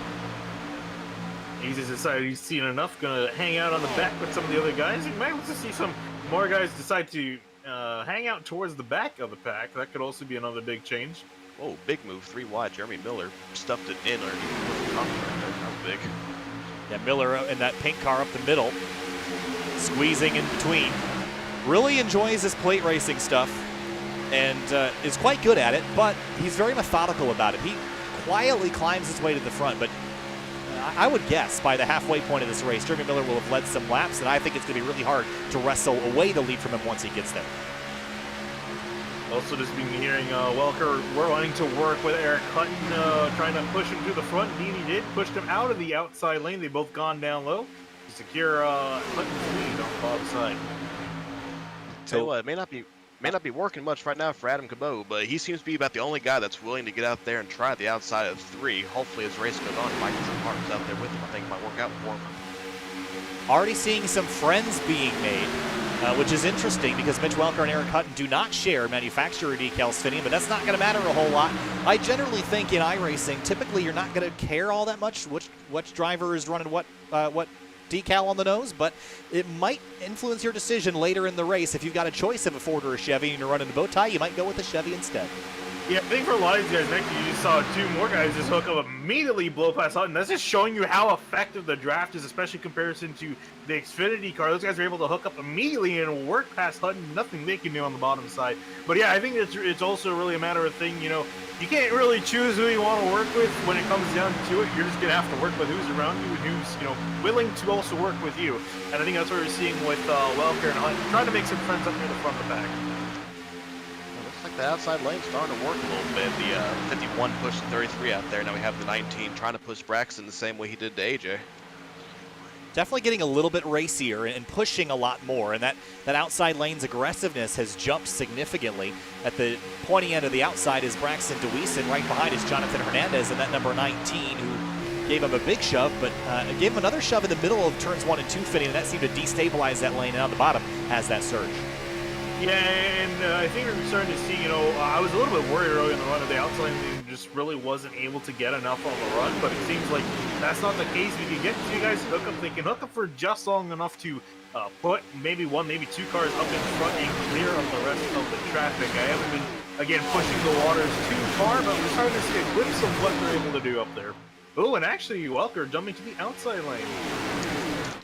He's just decided he's seen enough, gonna hang out on the back with some of the other guys. You might also see some more guys decide to hang out towards the back of the pack. That could also be another big change. Oh, big move, 3 wide. Jeremy Miller stuffed it in underneath the right there. That was big. Yeah, Miller in that pink car up the middle, squeezing in between. Really enjoys his plate racing stuff and is quite good at it, but he's very methodical about it. He quietly climbs his way to the front, but I would guess by the halfway point of this race, Jeremy Miller will have led some laps, and I think it's going to be really hard to wrestle away the lead from him once he gets there. Also, just been hearing Welker wanting to work with Eric Hutton, trying to push him to the front. Indeed, he did. Pushed him out of the outside lane. They both gone down low to secure Hutton's lead on the bottom side. Tell you what, it may not be working much right now for Adam Cabot, but he seems to be about the only guy that's willing to get out there and try the outside of 3. Hopefully, as race goes on, he might get some partners out there with him. I think it might work out for him. Already seeing some friends being made, which is interesting because Mitch Welker and Eric Hutton do not share manufacturer decals fitting, but that's not going to matter a whole lot. I generally think in iRacing, typically you're not going to care all that much which driver is running what decal on the nose, but it might influence your decision later in the race. If you've got a choice of a Ford or a Chevy and you're running the bow tie, you might go with the Chevy instead. Yeah, I think for a lot of these guys, next you just saw 2 more guys just hook up immediately, blow past Hutton. That's just showing you how effective the draft is, especially in comparison to the Xfinity car. Those guys are able to hook up immediately and work past Hutton. Nothing they can do on the bottom side. But yeah, I think it's also really a matter of thing, you know, you can't really choose who you want to work with when it comes down to it. You're just going to have to work with who's around you and who's, you know, willing to also work with you. And I think that's what we're seeing with Welker and Hutton, trying to make some friends up near the front of the pack. Looks like the outside lane's starting to work a little bit. The 51 pushed the 33 out there. Now we have the 19 trying to push Braxton the same way he did to AJ. Definitely getting a little bit racier and pushing a lot more, and that outside lane's aggressiveness has jumped significantly. At the pointy end of the outside is Braxton DeWeese, and right behind is Jonathan Hernandez, and that number 19 who gave him a big shove, but gave him another shove in the middle of turns 1 and 2 fitting, and that seemed to destabilize that lane, and on the bottom has that surge. Yeah, and I think we're starting to see, you know, I was a little bit worried early in the run of the outside lane, just really wasn't able to get enough on the run, but it seems like that's not the case. We can get 2 guys to hook up. They can hook up for just long enough to put maybe 1, maybe 2 cars up in front and clear of the rest of the traffic. I haven't been, again, pushing the waters too far, but we're starting to see a glimpse of what they're able to do up there. Oh, and actually, Welker jumping to the outside lane.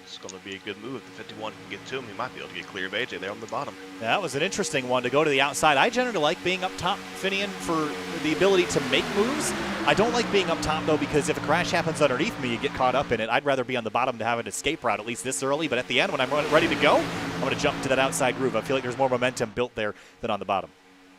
It's going to be a good move. If the 51 can get to him, he might be able to get clear of AJ there on the bottom. Yeah, that was an interesting one to go to the outside. I generally like being up top, Finian, for the ability to make moves. I don't like being up top, though, because if a crash happens underneath me, you get caught up in it. I'd rather be on the bottom to have an escape route, at least this early. But at the end, when I'm ready to go, I'm going to jump to that outside groove. I feel like there's more momentum built there than on the bottom.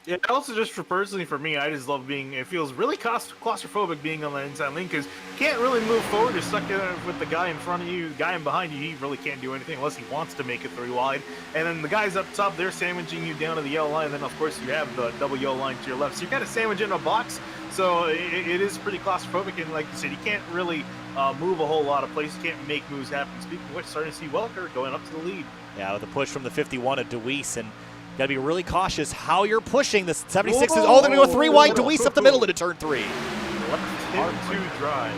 Yeah, also just personally for me, I just love being, it feels really claustrophobic being on the inside lane because you can't really move forward. You're stuck in with the guy in front of you, the guy in behind you, he really can't do anything unless he wants to make it 3 wide. And then the guys up top, they're sandwiching you down to the yellow line. And then, of course, you have the double yellow line to your left. So you're kind of sandwiched in a box. So it is pretty claustrophobic. And like you said, you can't really move a whole lot of places. You can't make moves happen. Speaking of which, starting to see Welker going up to the lead. Yeah, with a push from the 51 of DeWeese, and got to be really cautious how you're pushing. The 76 is, oh, they're going to go 3 wide. DeWeese up the middle into turn 3. Left 2 drive.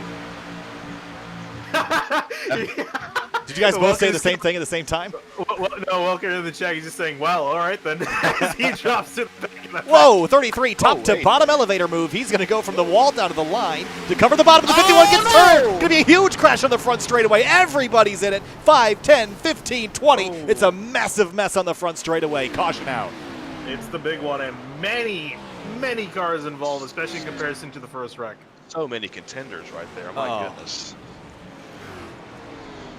Did you guys both say the same thing at the same time? Well, no, Welker in the chat, he's just saying, well, all right then. He drops it back in the Whoa, 33, top to bottom elevator move. He's going to go from the wall down to the line to cover the bottom of the 51, gets turned. Going to be a huge crash on the front straightaway. Everybody's in it. 5, 10, 15, 20. It's a massive mess on the front straightaway. Caution out. It's the big one, and many cars involved, especially in comparison to the first wreck. So many contenders right there. My goodness.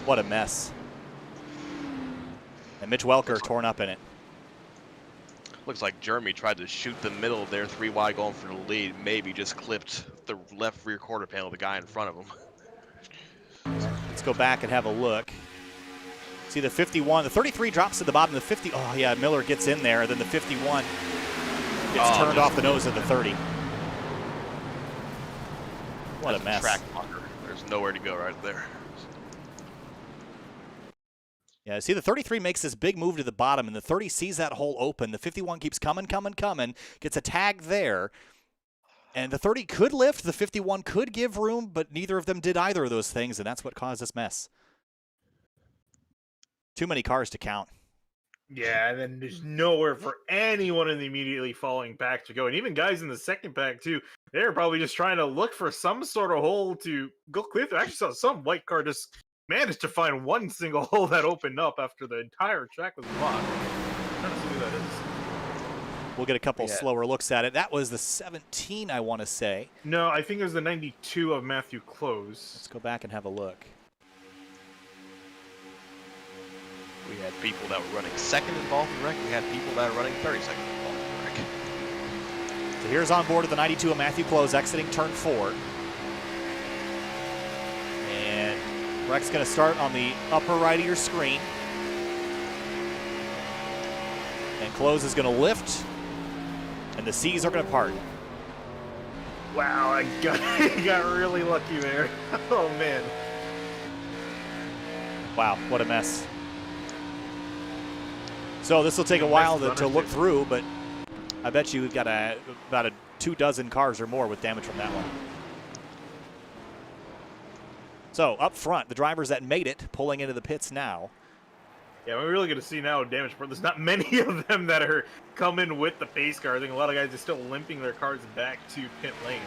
What a mess. And Mitch Welker torn up in it. Looks like Jeremy tried to shoot the middle there, 3 wide going for the lead. Maybe just clipped the left rear quarter panel of the guy in front of him. Let's go back and have a look. See the 51, the 33 drops to the bottom, the 50, oh yeah, Miller gets in there, then the 51 gets turned off the nose of the 30. What a mess. Track blocker. There's nowhere to go right there. Yeah, see the 33 makes this big move to the bottom, and the 30 sees that hole open. The 51 keeps coming, gets a tag there. And the 30 could lift, the 51 could give room, but neither of them did either of those things, and that's what caused this mess. Too many cars to count. Yeah, and then there's nowhere for anyone in the immediately following pack to go. And even guys in the second pack, too, they're probably just trying to look for some sort of hole to go clear through. I actually saw some white car just managed to find one single hole that opened up after the entire track was blocked. I'm trying to see who that is. We'll get a couple slower looks at it. That was the 17, I want to say. No, I think it was the 92 of Matthew Close. Let's go back and have a look. We had people that were running second involved in the wreck. We had people that are running 32nd involved in the wreck. So here's on board of the 92 of Matthew Close exiting turn 4. And wreck's going to start on the upper right of your screen. And Close is going to lift. And the C's are going to part. Wow, I got really lucky there. Oh, man. Wow, what a mess. So this will take a while to look through, but I bet you we've got about 24 cars or more with damage from that one. So up front, the drivers that made it pulling into the pits now. Yeah, we're really going to see now damage. There's not many of them that are coming with the pace car. I think a lot of guys are still limping their cars back to pit lane.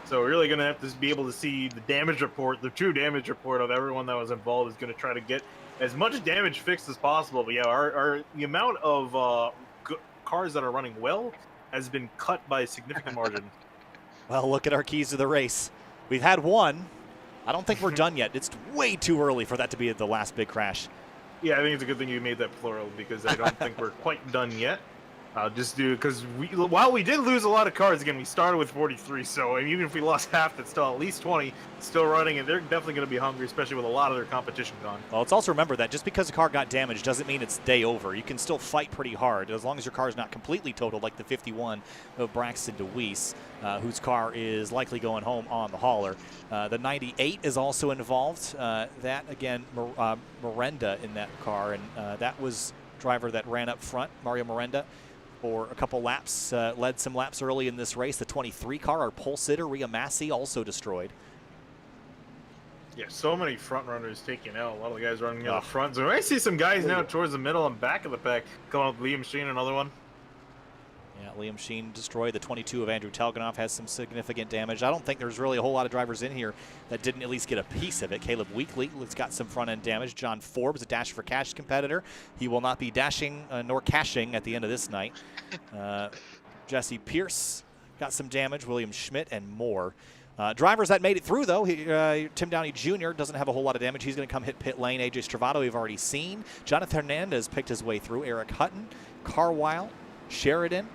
So we're really going to have to be able to see the damage report, the true damage report of everyone that was involved is going to try to get as much damage fixed as possible. But yeah, the amount of cars that are running well has been cut by a significant margin. Well, look at our keys to the race. We've had one. I don't think we're done yet. It's way too early for that to be the last big crash. Yeah, I think it's a good thing you made that plural because I don't think we're quite done yet. Just because while we did lose a lot of cars, again, we started with 43, so even if we lost half, that's still at least 20 still running, and they're definitely going to be hungry, especially with a lot of their competition gone. Well, let's also remember that just because a car got damaged doesn't mean it's day over. You can still fight pretty hard as long as your car is not completely totaled, like the 51 of Braxton DeWeese, whose car is likely going home on the hauler. The 98 is also involved. That, again, Miranda in that car, and that was driver that ran up front, Mario Miranda, for a couple laps, led some laps early in this race. The 23 car, our pole sitter, Rhea Massey, also destroyed. Yeah, so many front runners taken out. A lot of the guys running out the front. So I see some guys now towards the middle and back of the pack. Coming up, Liam Sheen, another one. Yeah, Liam Sheen destroyed. The 22 of Andrew Telganoff has some significant damage. I don't think there's really a whole lot of drivers in here that didn't at least get a piece of it. Caleb Weekly has got some front-end damage. John Forbes, a Dash for Cash competitor. He will not be dashing nor cashing at the end of this night. Jesse Pierce got some damage. William Schmidt and more. Drivers that made it through, though, Tim Downey Jr. doesn't have a whole lot of damage. He's going to come hit pit lane. AJ Stravato we've already seen. Jonathan Hernandez picked his way through. Eric Hutton, Carwile, Sheridan,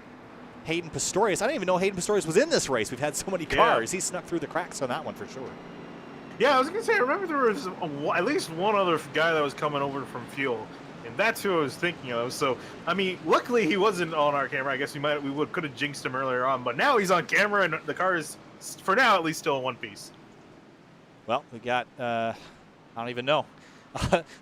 Hayden Pistorius. I didn't even know Hayden Pistorius was in this race. We've had so many cars. He snuck through the cracks on that one for sure. Yeah, I was going to say, I remember there was at least one other guy that was coming over from fuel, and that's who I was thinking of. So, I mean, luckily he wasn't on our camera. I guess we could have jinxed him earlier on, but now he's on camera, and the car is, for now, at least still in one piece. Well, we got, I don't even know.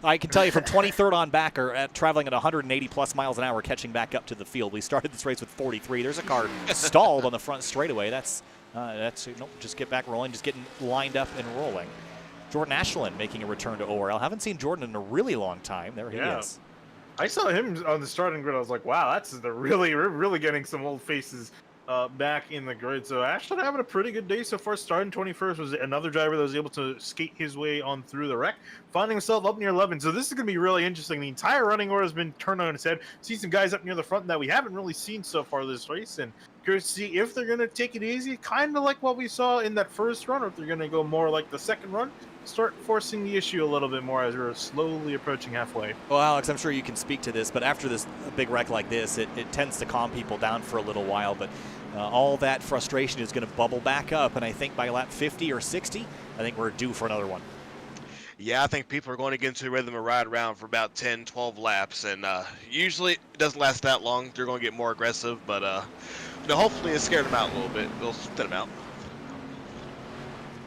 I can tell you from 23rd on back, or traveling at 180 plus miles an hour, catching back up to the field. We started this race with 43. There's a car stalled on the front straightaway. That's nope, just get back rolling, just getting lined up and rolling. Jordan Ashland making a return to ORL. Haven't seen Jordan in a really long time. There he is. I saw him on the starting grid. I was like, wow, we're really getting some old faces back in the grid. So Ashland having a pretty good day so far. Starting 21st was another driver that was able to skate his way on through the wreck, finding himself up near 11. So this is going to be really interesting. The entire running order has been turned on its head. See some guys up near the front that we haven't really seen so far this race, and curious to see if they're going to take it easy, kind of like what we saw in that first run, or if they're going to go more like the second run, start forcing the issue a little bit more as we're slowly approaching halfway. Well, Alex, I'm sure you can speak to this, but after this big wreck like this, it tends to calm people down for a little while, but all that frustration is going to bubble back up, and I think by lap 50 or 60, I think we're due for another one. Yeah, I think people are going to get into a rhythm and ride around for about 10, 12 laps, and usually it doesn't last that long. They're going to get more aggressive, but hopefully it scared them out a little bit. It'll spit them out.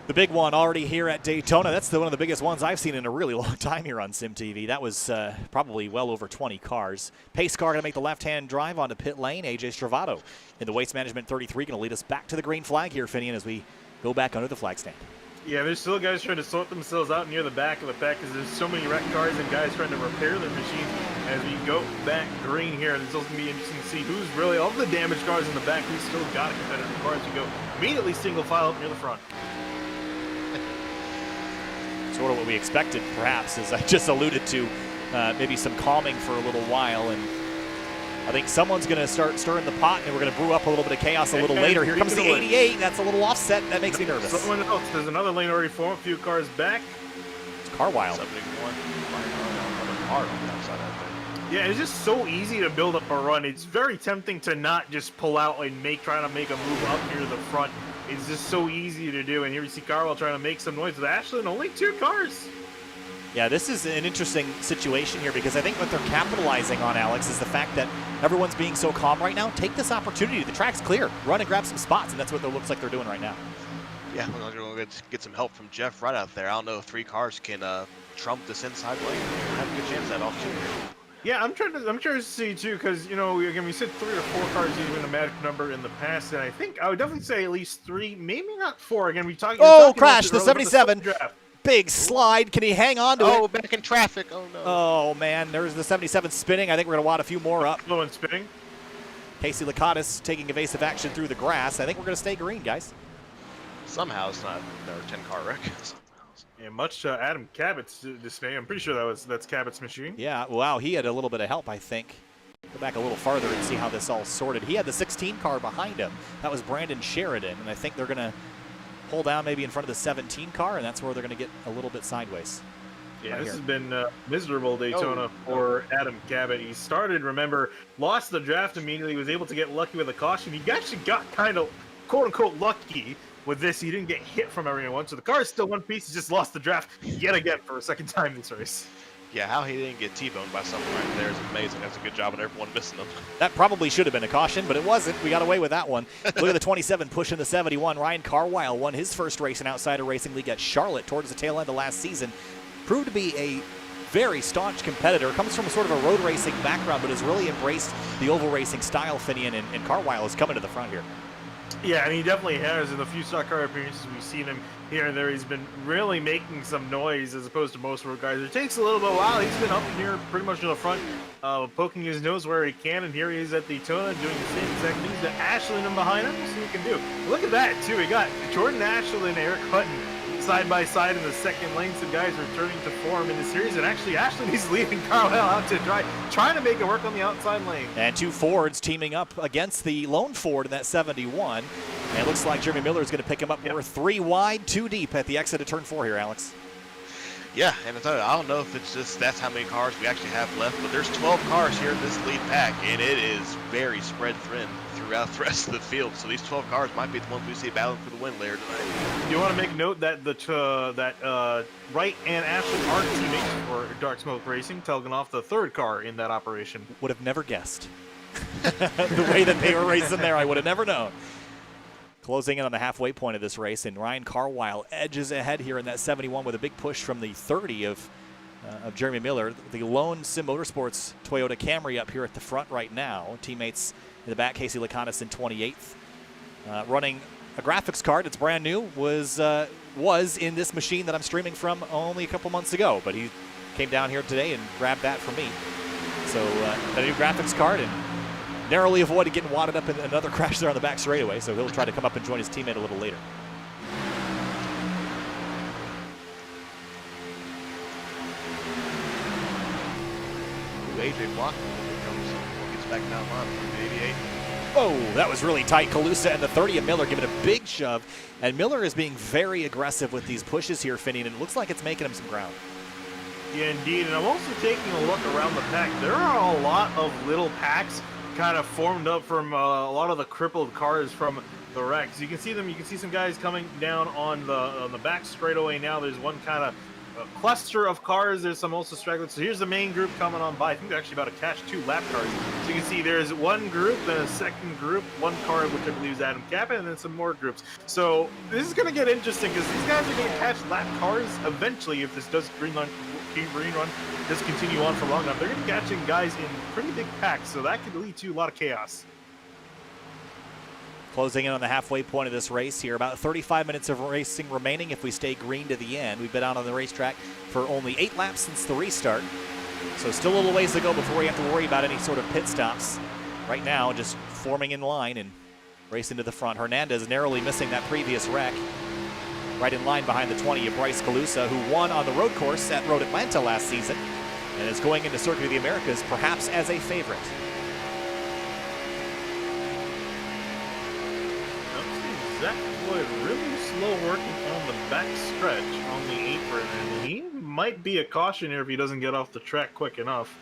The big one already here at Daytona. That's one of the biggest ones I've seen in a really long time here on SimTV. That was probably well over 20 cars. Pace car going to make the left-hand drive onto pit lane. AJ Stravato in the Waste Management 33 going to lead us back to the green flag here, Finian, as we go back under the flag stand. Yeah, there's still guys trying to sort themselves out near the back of the pack because there's so many wrecked cars and guys trying to repair their machines. As we go back green here, it's also going to be interesting to see who's really, of the damaged cars in the back, who's still got a competitive car as we go immediately single file up near the front. Sort of what we expected, perhaps, as I just alluded to, maybe some calming for a little while. And I think someone's going to start stirring the pot, and we're going to brew up a little bit of chaos a little later. Here comes the 88. That's a little offset. That makes me nervous. Someone else. There's another lane already formed. A few cars back. It's Carwile. 71. Another car on the outside out there. Yeah, it's just so easy to build up a run. It's very tempting to not just pull out and try to make a move up here to the front. It's just so easy to do. And here we see Carwell trying to make some noise with Ashland. Only 2 cars. Yeah, this is an interesting situation here because I think what they're capitalizing on, Alex, is the fact that everyone's being so calm right now. Take this opportunity. The track's clear. Run and grab some spots, and that's what it looks like they're doing right now. Yeah, we're going to get some help from Jeff right out there. I don't know if 3 cars can trump this inside lane. Have a good chance at all, too. Yeah, I'm curious to see too, because again we said 3 or 4 cars even a magic number in the past, and I think I would definitely say at least 3, maybe not 4. Again, we talked. Oh, crash! The 77. Big slide. Can he hang on to it? Oh, back in traffic. Oh no. Oh man, there's the 77 spinning. I think we're gonna wad a few more up. Low and spinning. Casey Lacatus taking evasive action through the grass. I think we're gonna stay green, guys. Somehow it's not another 10-car wreck. Yeah, much Adam Cabot's dismay. I'm pretty sure that's Cabot's machine. Yeah, wow, he had a little bit of help, I think. Go back a little farther and see how this all sorted. He had the 16 car behind him. That was Brandon Sheridan, and I think they're going to pull down maybe in front of the 17 car, and that's where they're going to get a little bit sideways. Yeah, right this here. has been miserable Daytona for Adam Cabot. He started, remember, lost the draft immediately, was able to get lucky with a caution. He actually got kind of, quote-unquote, lucky with this. He didn't get hit from everyone, so the car is still one piece. He just lost the draft yet again for a second time this race. Yeah, how he didn't get T-boned by someone right there is amazing. That's a good job on everyone missing them. That probably should have been a caution, but it wasn't. We got away with that one. Look at the 27 pushing the 71. Ryan Carwile won his first race in Outsider Racing League at Charlotte towards the tail end of last season. Proved to be a very staunch competitor. Comes from sort of a road racing background, but has really embraced the oval racing style, Finian, and Carwile is coming to the front here. Yeah, and he definitely has. In the few stock car appearances we've seen him here and there, he's been really making some noise as opposed to most road guys. It takes a little bit of a while. He's been up here pretty much in the front, poking his nose where he can, and here he is at Daytona doing the same exact things that Ashland and behind him. We'll see what he can do. Look at that, too. We got Jordan Ashland and Eric Hutton side by side in the second lane. Some guys returning to form in the series, and actually Ashland is leaving Carlisle out to dry, trying to make it work on the outside lane. And 2 Fords teaming up against the lone Ford in that 71. And it looks like Jeremy Miller is going to pick him up. Yep. We're 3 wide, 2 deep at the exit of turn 4 here, Alex. Yeah, and I don't know if it's just that's how many cars we actually have left, but there's 12 cars here in this lead pack, and it is very spread thin throughout the rest of the field. So these 12 cars might be the ones we see battling for the win later tonight. You want to make note that Wright and Ashland are teammates for Dark Smoke Racing, tagging off the 3rd car in that operation. Would have never guessed. The way that they were racing there, I would have never known. Closing in on the halfway point of this race, and Ryan Carwile edges ahead here in that 71 with a big push from the 30 of Jeremy Miller. The lone Sim Motorsports Toyota Camry up here at the front right now. Teammates in the back, Casey Lacanis in 28th. Running a graphics card that's brand new, was in this machine that I'm streaming from only a couple months ago, but he came down here today and grabbed that for me. So a new graphics card, and narrowly avoided getting wadded up in another crash there on the back straightaway, so he'll try to come up and join his teammate a little later. AJ Block gets back down line from 88. Oh, that was really tight. Calusa and the 30 of Miller giving a big shove, and Miller is being very aggressive with these pushes here, Finian, and it looks like it's making him some ground. Yeah, indeed, and I'm also taking a look around the pack. There are a lot of little packs kind of formed up from a lot of the crippled cars from the wrecks. You can see them. You can see some guys coming down on the back straightaway now. There's one kind of cluster of cars. There's some also stragglers. So here's the main group coming on by. I think they're actually about to catch 2 lap cars. So you can see there's one group, then a second group, one car, which I believe is Adam Cappa, and then some more groups. So this is going to get interesting because these guys are going to catch lap cars eventually if this does green run does continue on for long enough. They're going to be catching guys in pretty big packs, so that could lead to a lot of chaos. Closing in on the halfway point of this race here. About 35 minutes of racing remaining if we stay green to the end. We've been out on the racetrack for only 8 laps since the restart. So still a little ways to go before we have to worry about any sort of pit stops. Right now, just forming in line and racing to the front. Hernandez narrowly missing that previous wreck. Right in line behind the 20 of Bryce Calusa, who won on the road course at Road Atlanta last season and is going into Circuit of the Americas perhaps as a favorite. Zach Floyd really slow working on the back stretch on the apron, and he might be a caution here if he doesn't get off the track quick enough.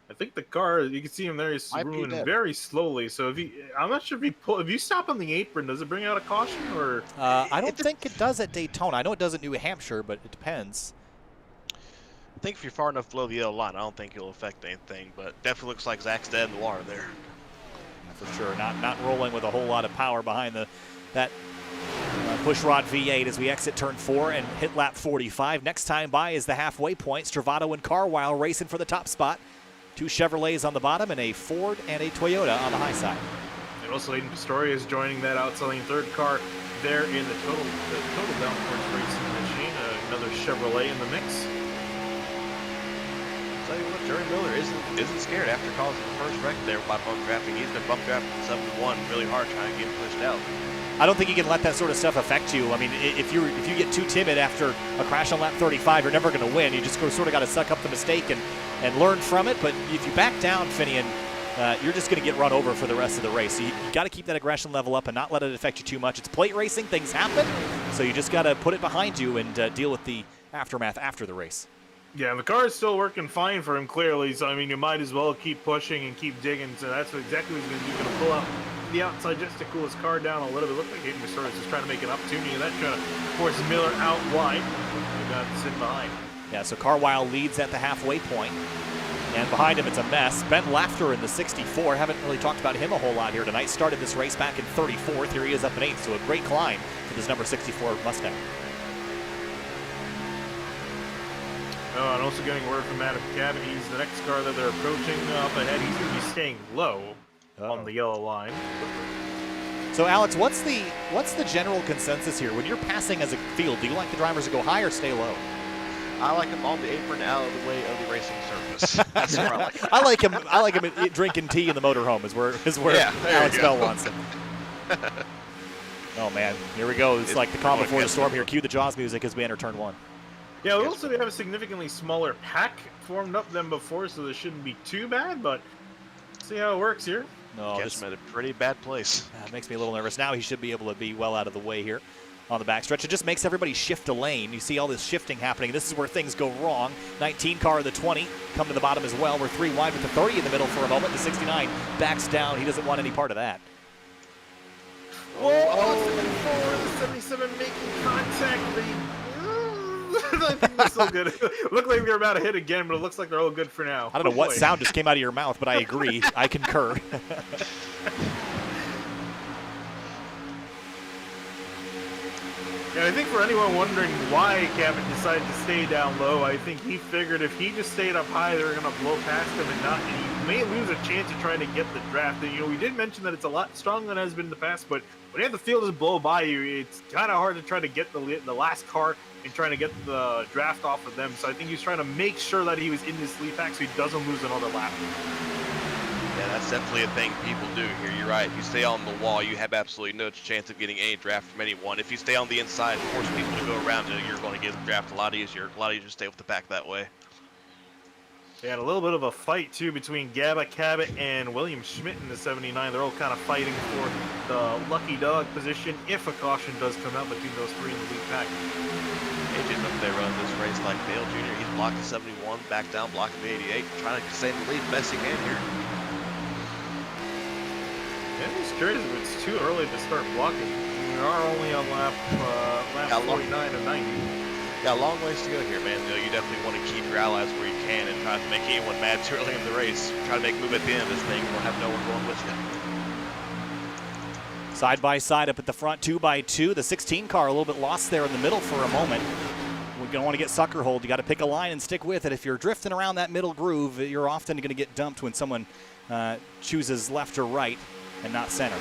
I think the car, you can see him there, he's moving very slowly. So if I'm not sure if you stop on the apron, does it bring out a caution or? I don't think it does at Daytona. I know it does at New Hampshire, but it depends. I think if you're far enough below the yellow line, I don't think it'll affect anything. But definitely looks like Zach's dead in the water there. For sure, not rolling with a whole lot of power behind that pushrod V8 as we exit turn 4 and hit lap 45. Next time by is the halfway point. Stravado and Carwile racing for the top spot. 2 Chevrolets on the bottom and a Ford and a Toyota on the high side. And also Aiden Pistorius is joining that outselling third car there in the total downforce racing machine. Another Chevrolet in the mix. Tell you what, Jerry Miller isn't scared after causing the first wreck there by bump drafting. He's been bump drafting 7-1 really hard trying to get pushed out. I don't think you can let that sort of stuff affect you. I mean, if you get too timid after a crash on lap 35, you're never going to win. You just sort of got to suck up the mistake and learn from it. But if you back down, Finian, you're just going to get run over for the rest of the race. So you got to keep that aggression level up and not let it affect you too much. It's plate racing. Things happen. So you just got to put it behind you and deal with the aftermath after the race. Yeah, the car is still working fine for him, clearly. So, I mean, you might as well keep pushing and keep digging. So that's exactly what he's going to do. He's going to pull out the outside just to cool his car down a little bit. Looked like Aiden Pistorius is just trying to make an opportunity, and that's trying to force Miller out wide. He got to sit behind. Yeah, so Carwile leads at the halfway point. And behind him, it's a mess. Ben Laughter in the 64. Haven't really talked about him a whole lot here tonight. Started this race back in 34th. Here he is up in 8th. So a great climb for this number 64 Mustang. Oh, and also getting word from Adam Cabot. He's the next car that they're approaching up ahead. He's going to be staying low on the yellow line. So, Alex, what's the general consensus here? When you're passing as a field, do you like the drivers to go high or stay low? I like him on the apron out of the way of the racing surface. That's where I like him. I like him drinking tea in the motorhome is where Alex Bell wants him. Oh man, here we go. It's like the calm before the storm here. Cue the Jaws music as we enter turn 1. Yeah, we also have a significantly smaller pack formed up than before, so this shouldn't be too bad, but see how it works here. No, Gets him at a pretty bad place. That makes me a little nervous. Now he should be able to be well out of the way here on the backstretch. It just makes everybody shift a lane. You see all this shifting happening. This is where things go wrong. 19 car of the 20 come to the bottom as well. We're 3 wide with the 30 in the middle for a moment. The 69 backs down. He doesn't want any part of that. Whoa, the 77 making contact. I think they're still good. Look like they're about to hit again, but it looks like they're all good for now. I don't know what sound just came out of your mouth, but I agree. I concur. And I think for anyone wondering why Cabot decided to stay down low, I think he figured if he just stayed up high, they were going to blow past him and he may lose a chance of trying to get the draft. And, we did mention that it's a lot stronger than it has been in the past, but when you have the field just blow by you, it's kind of hard to try to get the last car and trying to get the draft off of them. So I think he's trying to make sure that he was in this lead pack so he doesn't lose another lap. Yeah, that's definitely a thing people do here. You're right. If you stay on the wall, you have absolutely no chance of getting any draft from anyone. If you stay on the inside and force people to go around you, you're going to get the draft a lot easier. A lot easier to stay with the pack that way. They had a little bit of a fight, too, between Gabba Cabot and William Schmidt in the 79. They're all kind of fighting for the lucky dog position if a caution does come out between those 3 in the lead pack. AJ look, they run this race like Dale Jr. He's blocked the 71, back down, blocking the 88, trying to stay in the lead best he can here. Yeah, I'm just curious if it's too early to start blocking. We are only on lap 49 of 90. Yeah, a long ways to go here, man. You definitely want to keep your allies where you can and try to make anyone mad too early in the race. Try to make a move at the end of this thing. We'll have no one going with you. Side by side up at the front, 2x2. The 16 car a little bit lost there in the middle for a moment. We're going to want to get sucker hold. You got to pick a line and stick with it. If you're drifting around that middle groove, you're often going to get dumped when someone chooses left or right and not center.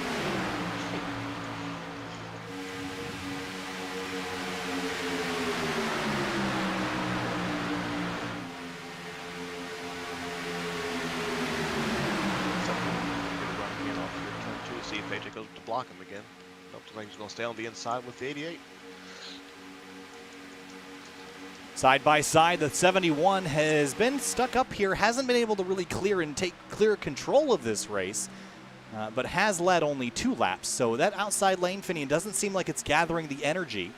See if AJ goes to block him again. Nope, looks like he's going to stay on the inside with the 88. Side by side, the 71 has been stuck up here, hasn't been able to really clear and take clear control of this race, but has led only 2 laps. So that outside lane, Finian, doesn't seem like it's gathering the energy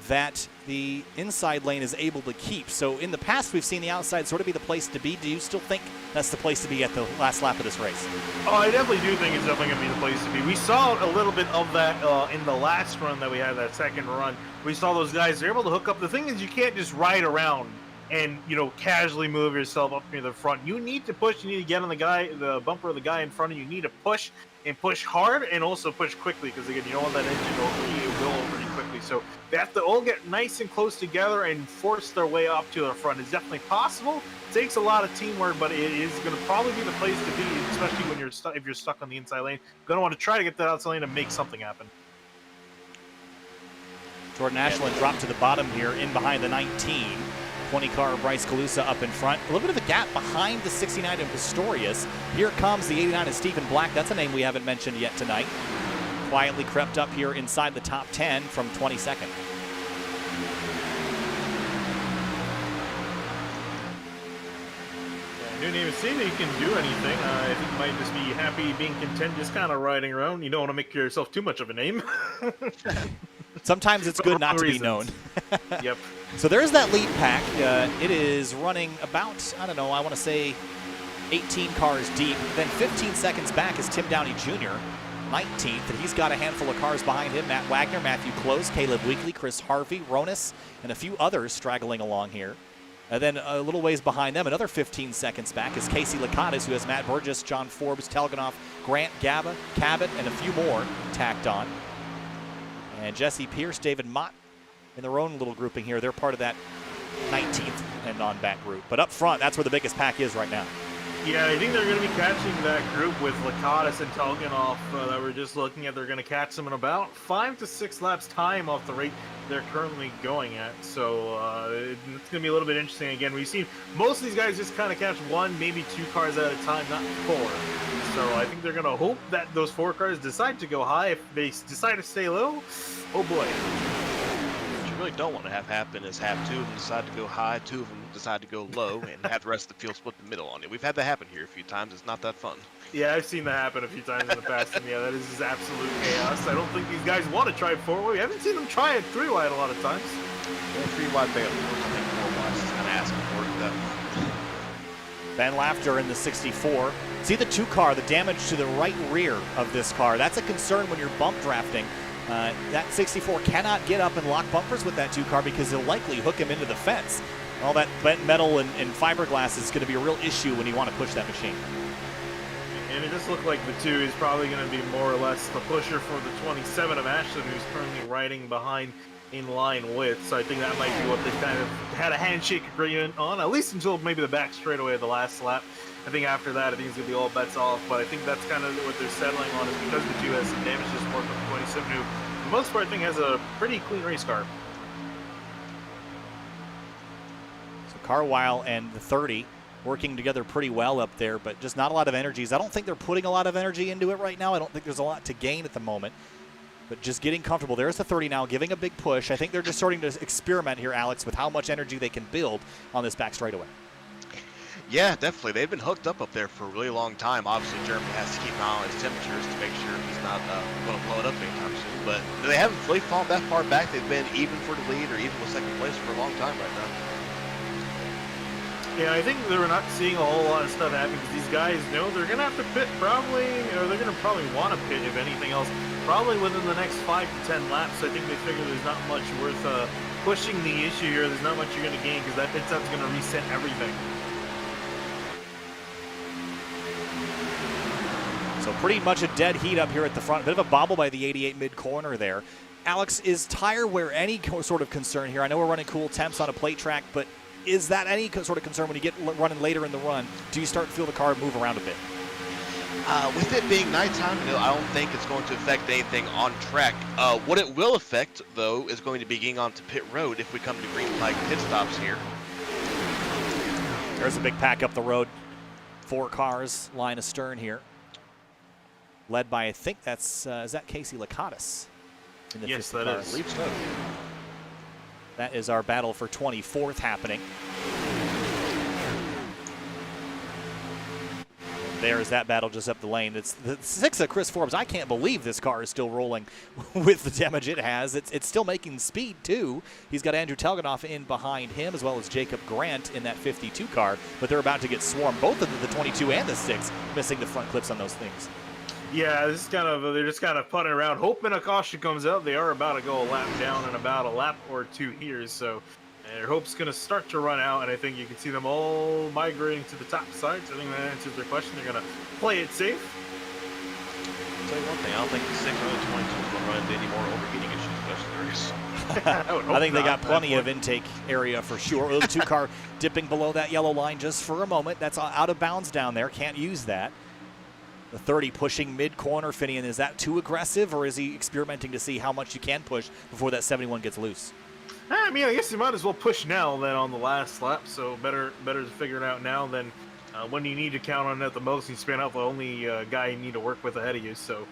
that the inside lane is able to keep. So in the past, we've seen the outside sort of be the place to be. Do you still think that's the place to be at the last lap of this race? Oh, I definitely do think it's definitely going to be the place to be. We saw a little bit of that in the last run that we had, that second run. We saw those guys, they're able to hook up. The thing is, you can't just ride around and, you know, casually move yourself up near the front. You need to push. You need to get on the bumper of the guy in front of you. You need to push and push hard and also push quickly, because again, you don't want that engine to overheat. It will overheat quickly. So they have to all get nice and close together and force their way up to the front. It's definitely possible. It takes a lot of teamwork, but it is going to probably be the place to be, especially when if you're stuck on the inside lane. Going to want to try to get that outside lane and make something happen. Jordan Ashland dropped to the bottom here in behind the 19. 20 car Bryce Calusa up in front. A little bit of a gap behind the 69 of Pistorius. Here comes the 89 of Stephen Black. That's a name we haven't mentioned yet tonight. Quietly crept up here inside the top 10 from 22nd. You didn't even see that you can do anything. I think you might just be happy being content just kind of riding around. You don't want to make yourself too much of a name. Sometimes it's good not to be known. Yep. So there's that lead pack. It is running about, I don't know, I want to say 18 cars deep. Then 15 seconds back is Tim Downey Jr., 19th, and he's got a handful of cars behind him. Matt Wagner, Matthew Close, Caleb Weekly, Chris Harvey, Ronis, and a few others straggling along here. And then a little ways behind them, another 15 seconds back, is Casey Lakatos, who has Matt Burgess, John Forbes, Telganoff, Grant Gaba, Cabot, and a few more tacked on. And Jesse Pierce, David Mott in their own little grouping here. They're part of that 19th and on-back group. But up front, that's where the biggest pack is right now. Yeah, I think they're going to be catching that group with Lakatos and Telganoff that we're just looking at. They're going to catch them in about 5 to 6 laps time off the rate they're currently going at. So it's going to be a little bit interesting. Again, we've seen most of these guys just kind of catch 1, maybe 2 cars at a time, not 4. So I think they're going to hope that those 4 cars decide to go high. If they decide to stay low, oh boy. What you really don't want to have happen is have 2 of them decide to go high, 2 of them decide to go low, and have the rest of the field split the middle on you. We've had that happen here a few times. It's not that fun. Yeah, I've seen that happen a few times in the past, and yeah, that is just absolute chaos. I don't think these guys want to try 4-wide. We haven't seen them try it 3-wide a lot of times. Yeah, 3-wide barely. I think 4-wide is kind of asking for it. Ben Laughter in the 64. See the 2 car, the damage to the right rear of this car. That's a concern when you're bump drafting. That 64 cannot get up and lock bumpers with that 2 car because he'll likely hook him into the fence. All that bent metal and fiberglass is going to be a real issue when you want to push that machine. And it just looked like the 2 is probably going to be more or less the pusher for the 27 of Ashland, who's currently riding behind in line with. So I think that might be what they kind of had a handshake agreement on, at least until maybe the back straightaway of the last lap. I think after that, I think it's going to be all bets off. But I think that's kind of what they're settling on, is because the 2 has some damage to support from the 27, who, for the most part, I think has a pretty clean race car. So Carwile and the 30 working together pretty well up there, but just not a lot of energies. I don't think they're putting a lot of energy into it right now. I don't think there's a lot to gain at the moment, but just getting comfortable. There's the 30 now, giving a big push. I think they're just starting to experiment here, Alex, with how much energy they can build on this back straightaway. Yeah, definitely. They've been hooked up there for a really long time. Obviously, Jeremy has to keep an eye on his temperatures to make sure he's not going to blow it up anytime soon. But they haven't really fallen that far back. They've been even for the lead or even with second place for a long time right now. Yeah, I think they're not seeing a whole lot of stuff happen because these guys know they're going to have to pit probably, or they're going to probably want to pit, if anything else, probably within the next 5 to 10 laps. I think they figure there's not much worth pushing the issue here. There's not much you're going to gain because that pit stop's going to reset everything. So pretty much a dead heat up here at the front. Bit of a bobble by the 88 mid-corner there. Alex, is tire wear any sort of concern here? I know we're running cool temps on a plate track, but is that any sort of concern when you get running later in the run? Do you start to feel the car move around a bit? With it being nighttime, I don't think it's going to affect anything on track. What it will affect, though, is going to be getting onto pit road if we come to green flag pit stops here. There's a big pack up the road. 4 cars, line astern here. Led by, I think that's, is that Casey Lakatos? Yes, that is. I believe so. That is our battle for 24th happening. There's that battle just up the lane. It's the 6 of Chris Forbes. I can't believe this car is still rolling with the damage it has. It's still making speed, too. He's got Andrew Telganoff in behind him, as well as Jacob Grant in that 52 car. But they're about to get swarmed, both of the 22 and the 6, missing the front clips on those things. Yeah, this is kind of, they're just kind of putting around, hoping a caution comes out. They are about to go a lap down in about a lap or 2 here, so their hope's going to start to run out, and I think you can see them all migrating to the top side. So I think that answers their question. They're going to play it safe. I'll tell you one thing, I don't think the 6 or the 22 is going to run into any more overheating issues, especially the race. I think they got plenty of intake area for sure. The 2 car dipping below that yellow line just for a moment. That's out of bounds down there. Can't use that. The 30 pushing mid-corner, Finian. Is that too aggressive, or is he experimenting to see how much you can push before that 71 gets loose? I mean, I guess you might as well push now than on the last lap, so better to figure it out now than when you need to count on it at the most. You span out the only guy you need to work with ahead of you, so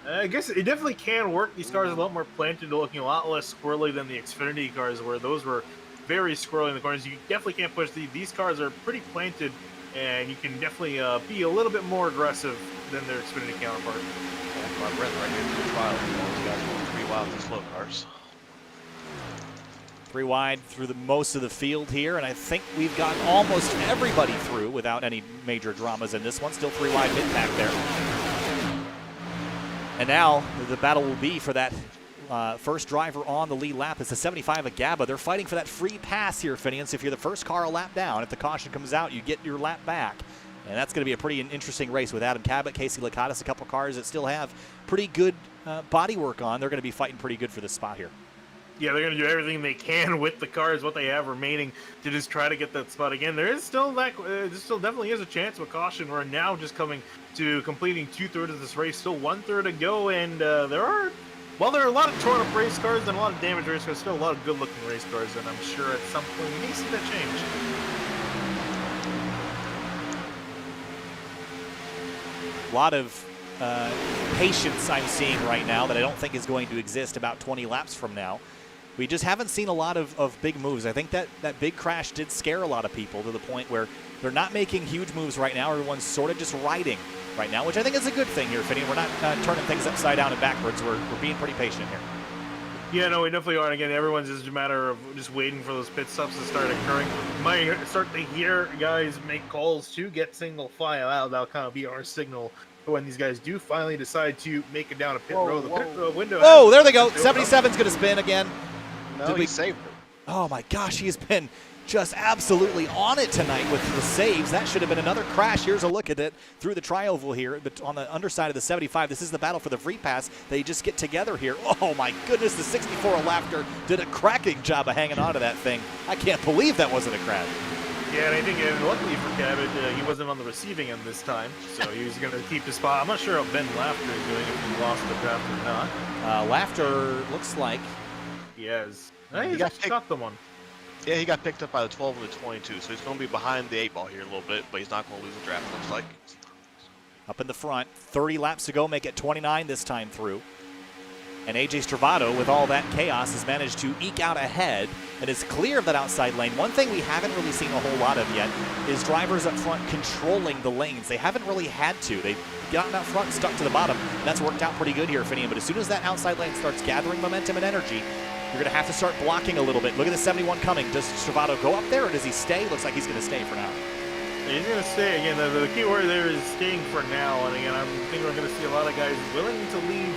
I guess it definitely can work. These cars are a lot more planted, looking a lot less squirrely than the Xfinity cars, where those were very squirrely in the corners. You definitely can't push these cars are pretty planted, and you can definitely be a little bit more aggressive than their Xfinity counterpart. My breath right here through the trial. These guys going 3 wide with the slow cars. 3 wide through the most of the field here, and I think we've gotten almost everybody through without any major dramas in this one. Still 3 wide mid-pack there. And now the battle will be for that first driver on the lead lap. It's the 75 of Gaba. They're fighting for that free pass here, Finian. So if you're the first car a lap down, if the caution comes out, you get your lap back. And that's going to be a pretty interesting race with Adam Cabot, Casey Lakatos, a couple cars that still have pretty good body work on. They're going to be fighting pretty good for this spot here. Yeah, they're going to do everything they can with the cars, what they have remaining, to just try to get that spot again. There still definitely is a chance with caution. We're now just coming to completing 2/3 of this race, still 1/3 to go, and there are a lot of torn up race cars and a lot of damaged race cars, still a lot of good looking race cars, and I'm sure at some point we may see that change. A lot of patience I'm seeing right now that I don't think is going to exist about 20 laps from now. We just haven't seen a lot of big moves. I think that big crash did scare a lot of people to the point where they're not making huge moves right now. Everyone's sort of just riding right now, which I think is a good thing here, Finney. We're not turning things upside down and backwards. We're being pretty patient here. Yeah, no, we definitely are. And again, everyone's just a matter of just waiting for those pit stops to start occurring. You might start to hear guys make calls to get single file out. That'll kind of be our signal for when these guys do finally decide to make it down a pit road. The pit road window. Oh, there they go. 77's going to spin again. No, he saved it. Oh my gosh, he has been just absolutely on it tonight with the saves. That should have been another crash. Here's a look at it through the tri-oval here, but on the underside of the 75. This is the battle for the free pass. They just get together here. Oh my goodness, the 64 of Laughter did a cracking job of hanging on to that thing. I can't believe that wasn't a crash. Yeah, and I think luckily for Cabot, he wasn't on the receiving end this time, so he was going to keep his spot. I'm not sure how Ben Laughter is doing, if he lost the draft or not. Laughter looks like he has. He got the one. Yeah, he got picked up by the 12 and the 22, so he's going to be behind the 8 ball here a little bit, but he's not going to lose the draft, looks like. Up in the front, 30 laps to go, make it 29 this time through. And AJ Stravato, with all that chaos, has managed to eke out ahead and is clear of that outside lane. One thing we haven't really seen a whole lot of yet is drivers up front controlling the lanes. They haven't really had to. They've gotten up front and stuck to the bottom. And that's worked out pretty good here, Finian. But as soon as that outside lane starts gathering momentum and energy, you're going to have to start blocking a little bit. Look at the 71 coming. Does Stravato go up there, or does he stay? Looks like he's going to stay for now. He's going to stay. Again, the key word there is staying for now. And again, I think we're going to see a lot of guys willing to leave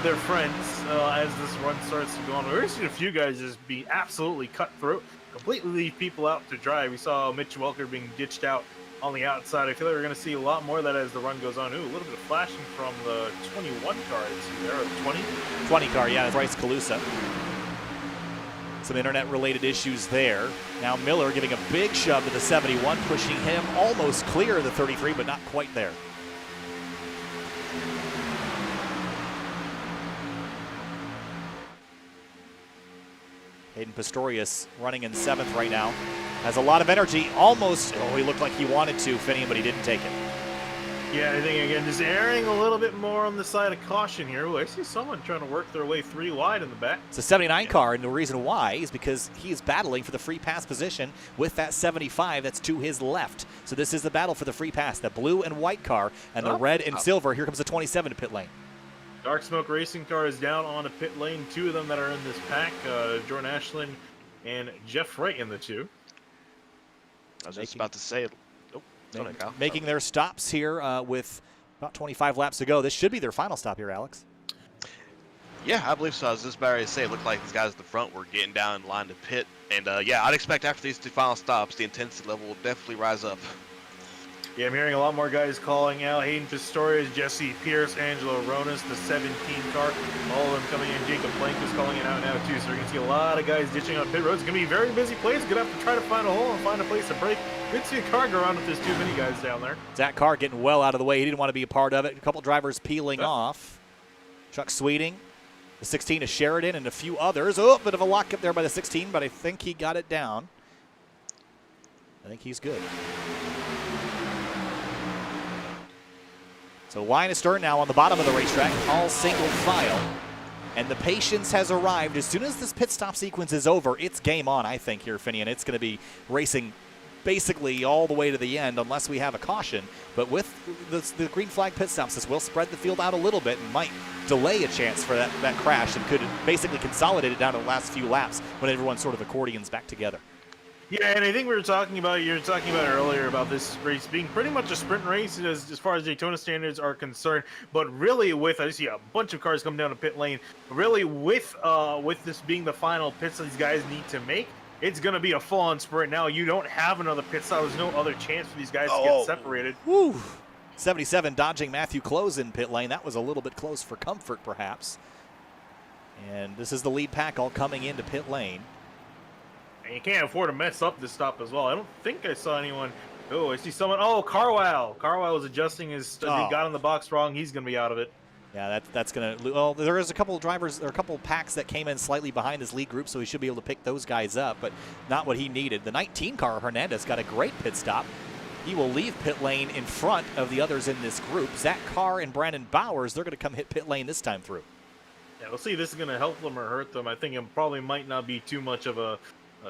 their friends as this run starts to go on. We're seeing a few guys just be absolutely cutthroat, completely leave people out to dry. We saw Mitch Welker being ditched out on the outside. I feel like we're going to see a lot more of that as the run goes on. Ooh, a little bit of flashing from the 21 car. There, or the 20? 20 car, yeah, that's Wright's Calusa. Some internet-related issues there. Now Miller giving a big shove to the 71, pushing him almost clear of the 33, but not quite there. Hayden Pistorius running in 7th right now. Has a lot of energy, almost, oh, he looked like he wanted to, Finney, but he didn't take it. Yeah, I think, again, just erring a little bit more on the side of caution here. Ooh, I see someone trying to work their way 3 wide in the back. It's a 79 car, and the reason why is because he is battling for the free pass position with that 75 that's to his left. So this is the battle for the free pass, the blue and white car, and the red and silver. Here comes the 27 to pit lane. Dark Smoke Racing car is down on a pit lane. 2 of them that are in this pack, Jordan Ashland and Jeff Wright in the 2. I was just about to say it. Oh, making their stops here with about 25 laps to go. This should be their final stop here, Alex. Yeah, I believe so. I was just about to say, it looked like these guys at the front were getting down in line to pit. And yeah, I'd expect after these 2 final stops, the intensity level will definitely rise up. Yeah, I'm hearing a lot more guys calling out. Hayden Pistorius, Jesse Pierce, Angelo Ronas, the 17 car. All of them coming in. Jacob Blank is calling it out now too. So we're going to see a lot of guys ditching on pit roads. It's going to be a very busy place. Going to have to try to find a hole and find a place to break. Good to see a car go around if there's too many guys down there. Zach Carr getting well out of the way. He didn't want to be a part of it. A couple drivers peeling off. Chuck Sweeting, the 16 to Sheridan, and a few others. Oh, bit of a lock up there by the 16, but I think he got it down. I think he's good. So line astern now on the bottom of the racetrack, all single file. And the patience has arrived. As soon as this pit stop sequence is over, it's game on, I think, here, Finney, and it's going to be racing basically all the way to the end unless we have a caution. But with the green flag pit stops, this will spread the field out a little bit and might delay a chance for that crash and could basically consolidate it down to the last few laps when everyone sort of accordions back together. Yeah, and I think you were talking about earlier about this race being pretty much a sprint race as far as Daytona standards are concerned. But really, I see a bunch of cars come down to pit lane. Really, with this being the final pits these guys need to make, it's going to be a full-on sprint now. You don't have another pit stop. There's no other chance for these guys to get separated. Woo. 77 dodging Matthew Close in pit lane. That was a little bit close for comfort, perhaps. And this is the lead pack all coming into pit lane. And you can't afford to mess up this stop as well. I don't think I saw anyone. Oh, I see someone. Oh, Carwile. Carwile was adjusting his. He got in the box wrong. He's going to be out of it. Yeah, that's going to. Well, there is a couple of drivers, or a couple of packs that came in slightly behind his lead group, so he should be able to pick those guys up, but not what he needed. The 19 car, Hernandez, got a great pit stop. He will leave pit lane in front of the others in this group. Zach Carr and Brandon Bowers, they're going to come hit pit lane this time through. Yeah, we'll see if this is going to help them or hurt them. I think it probably might not be too much of a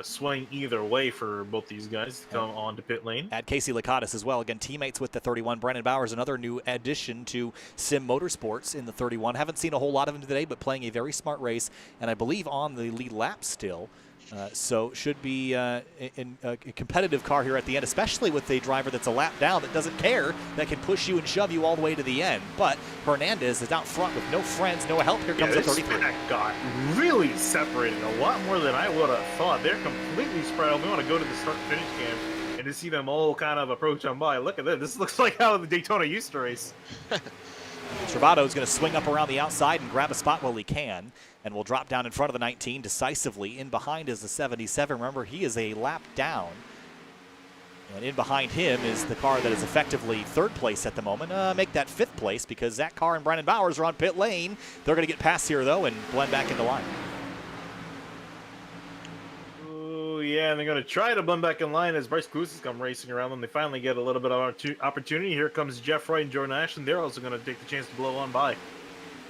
swing either way for both these guys to come on to pit lane. Add Casey Lakatos as well. Again, teammates with the 31. Brandon Bowers, another new addition to Sim Motorsports in the 31. Haven't seen a whole lot of him today, but playing a very smart race, and I believe on the lead lap still. So should be in a competitive car here at the end, especially with a driver that's a lap down that doesn't care, that can push you and shove you all the way to the end. But Hernandez is out front with no friends, no help. Here comes the 33. That got really separated a lot more than I would have thought. They're completely spread out. We want to go to the start-finish cam and to see them all kind of approach on by. Look at this. This looks like how the Daytona used to race. Travado is going to swing up around the outside and grab a spot while he can, and will drop down in front of the 19 decisively. In behind is the 77. Remember, he is a lap down. And in behind him is the car that is effectively third place at the moment. Make that fifth place because Zach Carr and Brandon Bowers are on pit lane. They're going to get past here, though, and blend back into line. Yeah, and they're going to try to blend back in line as Bryce Cluses come racing around them. They finally get a little bit of opportunity. Here comes Jeff Wright and Jordan Ashland. They're also going to take the chance to blow on by.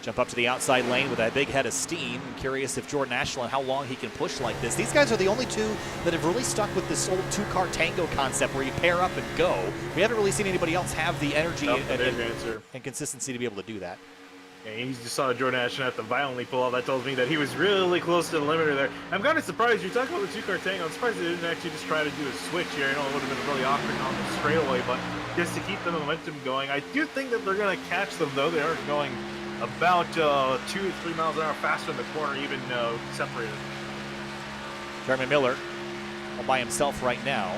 Jump up to the outside lane with a big head of steam. I'm curious if Jordan Ashland, how long he can push like this. These guys are the only two that have really stuck with this old two-car tango concept where you pair up and go. We haven't really seen anybody else have the energy and consistency to be able to do that. Yeah, you just saw Jordan Ashland have to violently pull off. That tells me that he was really close to the limiter there. I'm kind of surprised. You're talking about the two-car tango. I'm surprised they didn't actually just try to do a switch here. I know it would have been really awkward on the straightaway, but just to keep the momentum going. I do think that they're going to catch them, though. They are going about 2 or 3 miles an hour faster in the corner, even separated. Jeremy Miller, all by himself right now,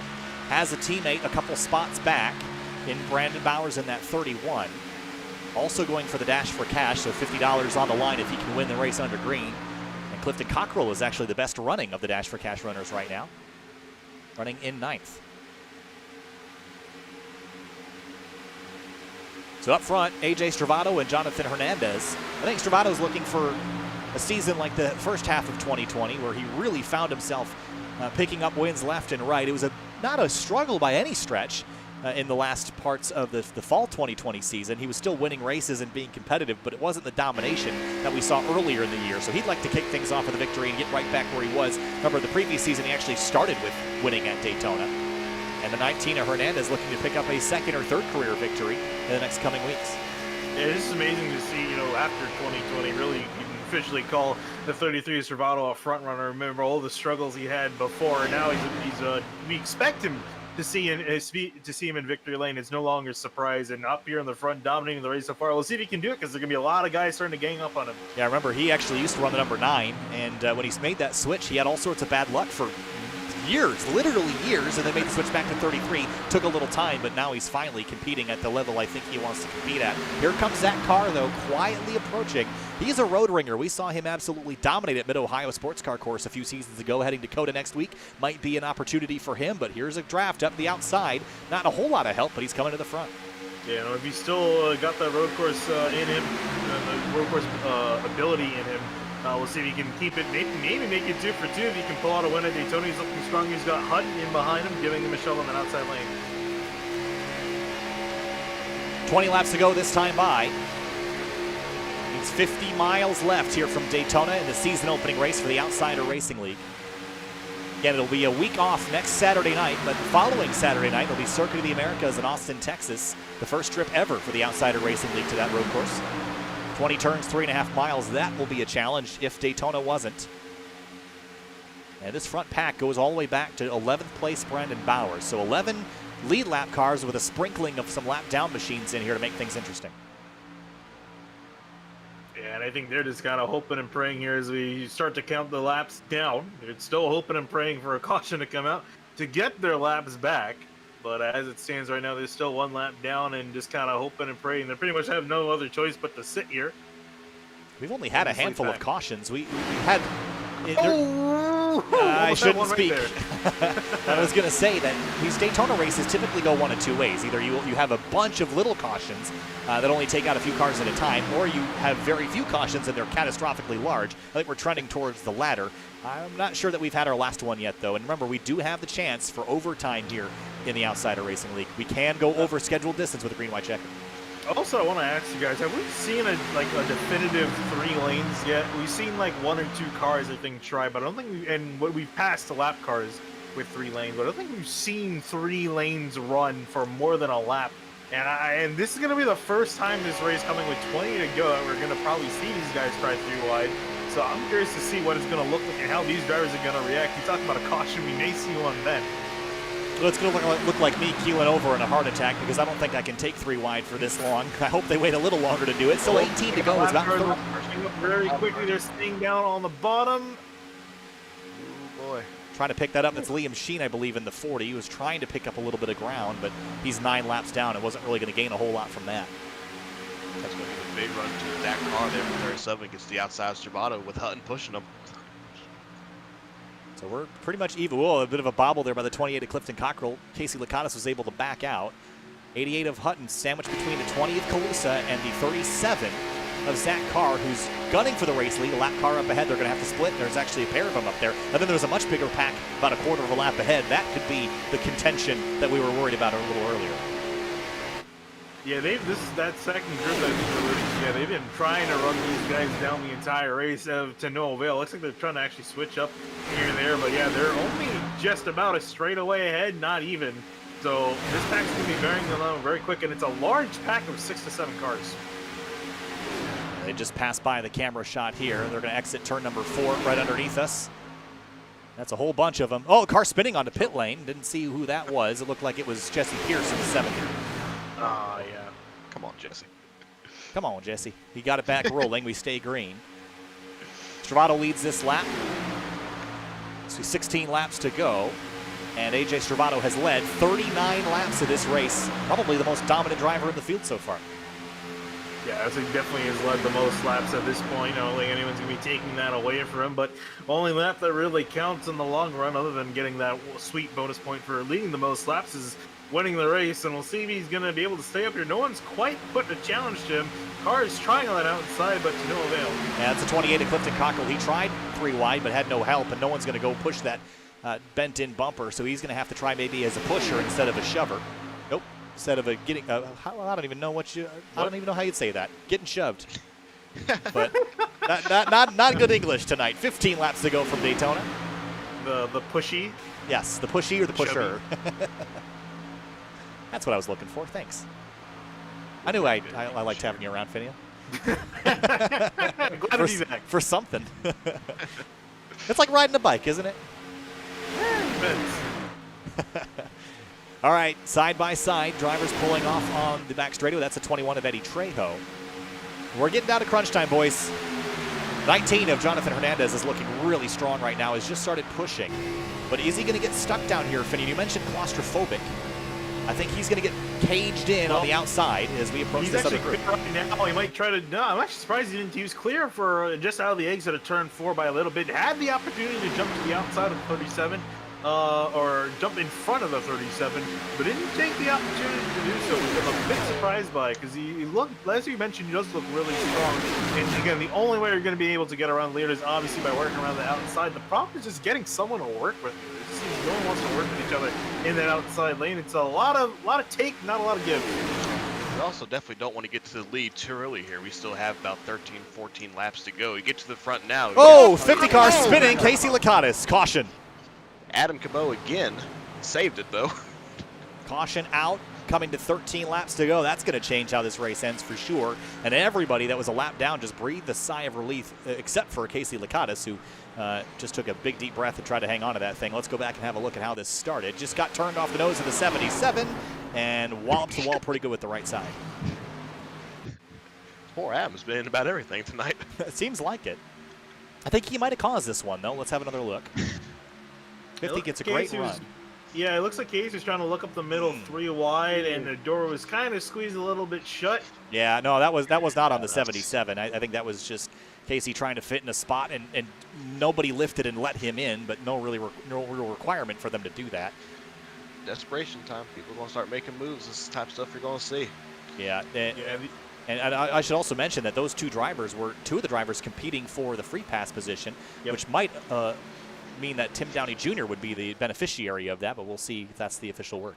has a teammate a couple spots back in Brandon Bowers in that 31. Also going for the dash for cash, so $50 on the line if he can win the race under green. And Clifton Cockrell is actually the best running of the dash for cash runners right now, running in 9th. So up front, AJ Stravato and Jonathan Hernandez. I think Stravato's looking for a season like the first half of 2020 where he really found himself picking up wins left and right. It was not a struggle by any stretch in the last parts of the fall 2020 season. He was still winning races and being competitive, but it wasn't the domination that we saw earlier in the year. So he'd like to kick things off with a victory and get right back where he was. Remember, the previous season he actually started with winning at Daytona. And the 19 of Hernandez looking to pick up a second or third career victory in the next coming weeks. Yeah, it's amazing to see, after 2020, really you can officially call the 33 Servato a front runner. Remember all the struggles he had before. Now we expect him to see him in victory lane. It's no longer a surprise, and up here in the front, dominating the race so far. We'll see if he can do it, because there's gonna be a lot of guys starting to gang up on him. Yeah, remember he actually used to run the number 9, and when he's made that switch, he had all sorts of bad luck for years, literally years, and then made the switch back to 33. Took a little time, but now he's finally competing at the level I think he wants to compete at. Here comes Zach Carr, though, quietly approaching. He's a road ringer. We saw him absolutely dominate at Mid-Ohio Sports Car Course a few seasons ago. Heading to Dakota next week might be an opportunity for him, but here's a draft up the outside. Not a whole lot of help, but he's coming to the front. Yeah, if he's still got that road course in him, the road course ability in him, we'll see if he can keep it, maybe make it 2 for 2 if he can pull out a win at Daytona. He's looking strong. He's got Hutton in behind him, giving him a shove on that outside lane. 20 laps to go this time by. It's 50 miles left here from Daytona in the season opening race for the Outsider Racing League. Again, it'll be a week off next Saturday night, but the following Saturday night will be Circuit of the Americas in Austin, Texas. The first trip ever for the Outsider Racing League to that road course. 20 turns, 3.5 miles. That will be a challenge if Daytona wasn't. And this front pack goes all the way back to 11th place Brandon Bowers. So 11 lead lap cars with a sprinkling of some lap down machines in here to make things interesting. Yeah, and I think they're just kind of hoping and praying here as we start to count the laps down. They're still hoping and praying for a caution to come out to get their laps back. But as it stands right now, there's still 1 lap down and just kind of hoping and praying. They pretty much have no other choice but to sit here. We've only had a handful of cautions. We had... I I shouldn't speak. I was going to say that these Daytona races typically go one of 2 ways. Either you have a bunch of little cautions that only take out a few cars at a time, or you have very few cautions and they're catastrophically large. I think we're trending towards the latter. I'm not sure that we've had our last one yet, though. And remember, we do have the chance for overtime here in the Outsider Racing League. We can go over scheduled distance with a green, white checker. Also, I want to ask you guys, have we seen a definitive 3 lanes yet? We've seen like 1 or 2 cars, I think, try, but I don't think we've passed the lap cars with 3 lanes, but I don't think we've seen 3 lanes run for more than a lap. And this is going to be the first time this race coming with 20 to go that we're going to probably see these guys try 3 wide. So I'm curious to see what it's going to look like and how these drivers are going to react. You talk about a caution, we may see one then. Well, it's going to look like me keeling over in a heart attack because I don't think I can take 3 wide for this long. I hope they wait a little longer to do it. So 18 to go. It's about 30. Very quickly, they're staying down on the bottom. Oh boy. Trying to pick that up. It's Liam Sheen, I believe, in the 40. He was trying to pick up a little bit of ground, but he's 9 laps down. It wasn't really going to gain a whole lot from that. That's going to be a big run to that car there from 37 against the outside Servato with Hutton pushing him. So we're pretty much even. Whoa, a bit of a bobble there by the 28 of Clifton Cockrell. Casey Lakatos was able to back out. 88 of Hutton sandwiched between the 20 of Calusa and the 37 of Zach Carr, who's gunning for the race lead. A lap car up ahead. They're going to have to split. There's actually a pair of them up there. And then there's a much bigger pack about a quarter of a lap ahead. That could be the contention that we were worried about a little earlier. Yeah, this is that second group that we're alluding to. Yeah, they've been trying to run these guys down the entire race to no avail. Looks like they're trying to actually switch up here and there, but yeah, they're only just about a straightaway ahead, not even. So this pack's going to be bearing them down very quick, and it's a large pack of 6 to 7 cars. They just passed by the camera shot here. They're going to exit turn number 4 right underneath us. That's a whole bunch of them. Oh, car spinning onto pit lane. Didn't see who that was. It looked like it was Jesse Pierce in the 7th. Ah, yeah. Come on, Jesse. Come on, Jesse. He got it back rolling. We stay green. Stravato leads this lap. So 16 laps to go. And AJ Stravato has led 39 laps of this race. Probably the most dominant driver in the field so far. Yeah, so he definitely has led the most laps at this point. I don't think anyone's going to be taking that away from him. But only lap that really counts in the long run, other than getting that sweet bonus point for leading the most laps, is winning the race. And we'll see if he's going to be able to stay up here. No one's quite put a challenge to him. Car is trying on that outside, but to no avail. Yeah, it's a 28 at Clifton Cockle. He tried 3 wide, but had no help, and no one's going to go push that bent-in bumper. So he's going to have to try maybe as a pusher instead of a shover. Nope. Instead of a getting, I don't even know I don't even know how you'd say that. Getting shoved. But not good English tonight. 15 laps to go from Daytona. The pushy. Yes, the pushy or the pusher. That's what I was looking for. Thanks. I knew I liked having you around, Finian. Glad to be back. For something. It's like riding a bike, isn't it? All right, side by side, drivers pulling off on the back straightaway. That's a 21 of Eddie Trejo. We're getting down to crunch time, boys. 19 of Jonathan Hernandez is looking really strong right now. He's just started pushing. But is he going to get stuck down here, Finian? You mentioned claustrophobic. I think he's going to get caged in on the outside as we approach this other group. Right now, he might try to. No, I'm actually surprised he didn't use clear for just out of the exit of turn 4 by a little bit. Had the opportunity to jump to the outside of the 37, or jump in front of the 37, but didn't take the opportunity to do so, which I'm a bit surprised by, because he looked, as you mentioned, he does look really strong. And again, the only way you're going to be able to get around leaders is obviously by working around the outside. The problem is just getting someone to work with. It just seems no one wants to work with each other in that outside lane. It's a lot of take, not a lot of give. We also definitely don't want to get to the lead too early here. We still have about 13, 14 laps to go. You get to the front now. Oh, 50 cars spinning. Casey Lakatos. Caution. Adam Cabot again. Saved it, though. Caution out. Coming to 13 laps to go. That's going to change how this race ends for sure. And everybody that was a lap down just breathed a sigh of relief, except for Casey Lakatos, who just took a big, deep breath and tried to hang on to that thing. Let's go back and have a look at how this started. Just got turned off the nose of the 77 and wallops the wall pretty good with the right side. Poor Adam's been in about everything tonight. It seems like it. I think he might have caused this one, though. Let's have another look. 50 gets a great run. Yeah, it looks like Casey was trying to look up the middle 3 wide, and the door was kind of squeezed a little bit shut. Yeah, no, that was not on the 77. I think that was just Casey trying to fit in a spot, and nobody lifted and let him in, but no real requirement for them to do that. Desperation time. People are going to start making moves. This is the type of stuff you're going to see. Yeah, and I should also mention that those two drivers were two of the drivers competing for the free pass position, which might mean that Tim Downey Jr. would be the beneficiary of that, but we'll see if that's the official word.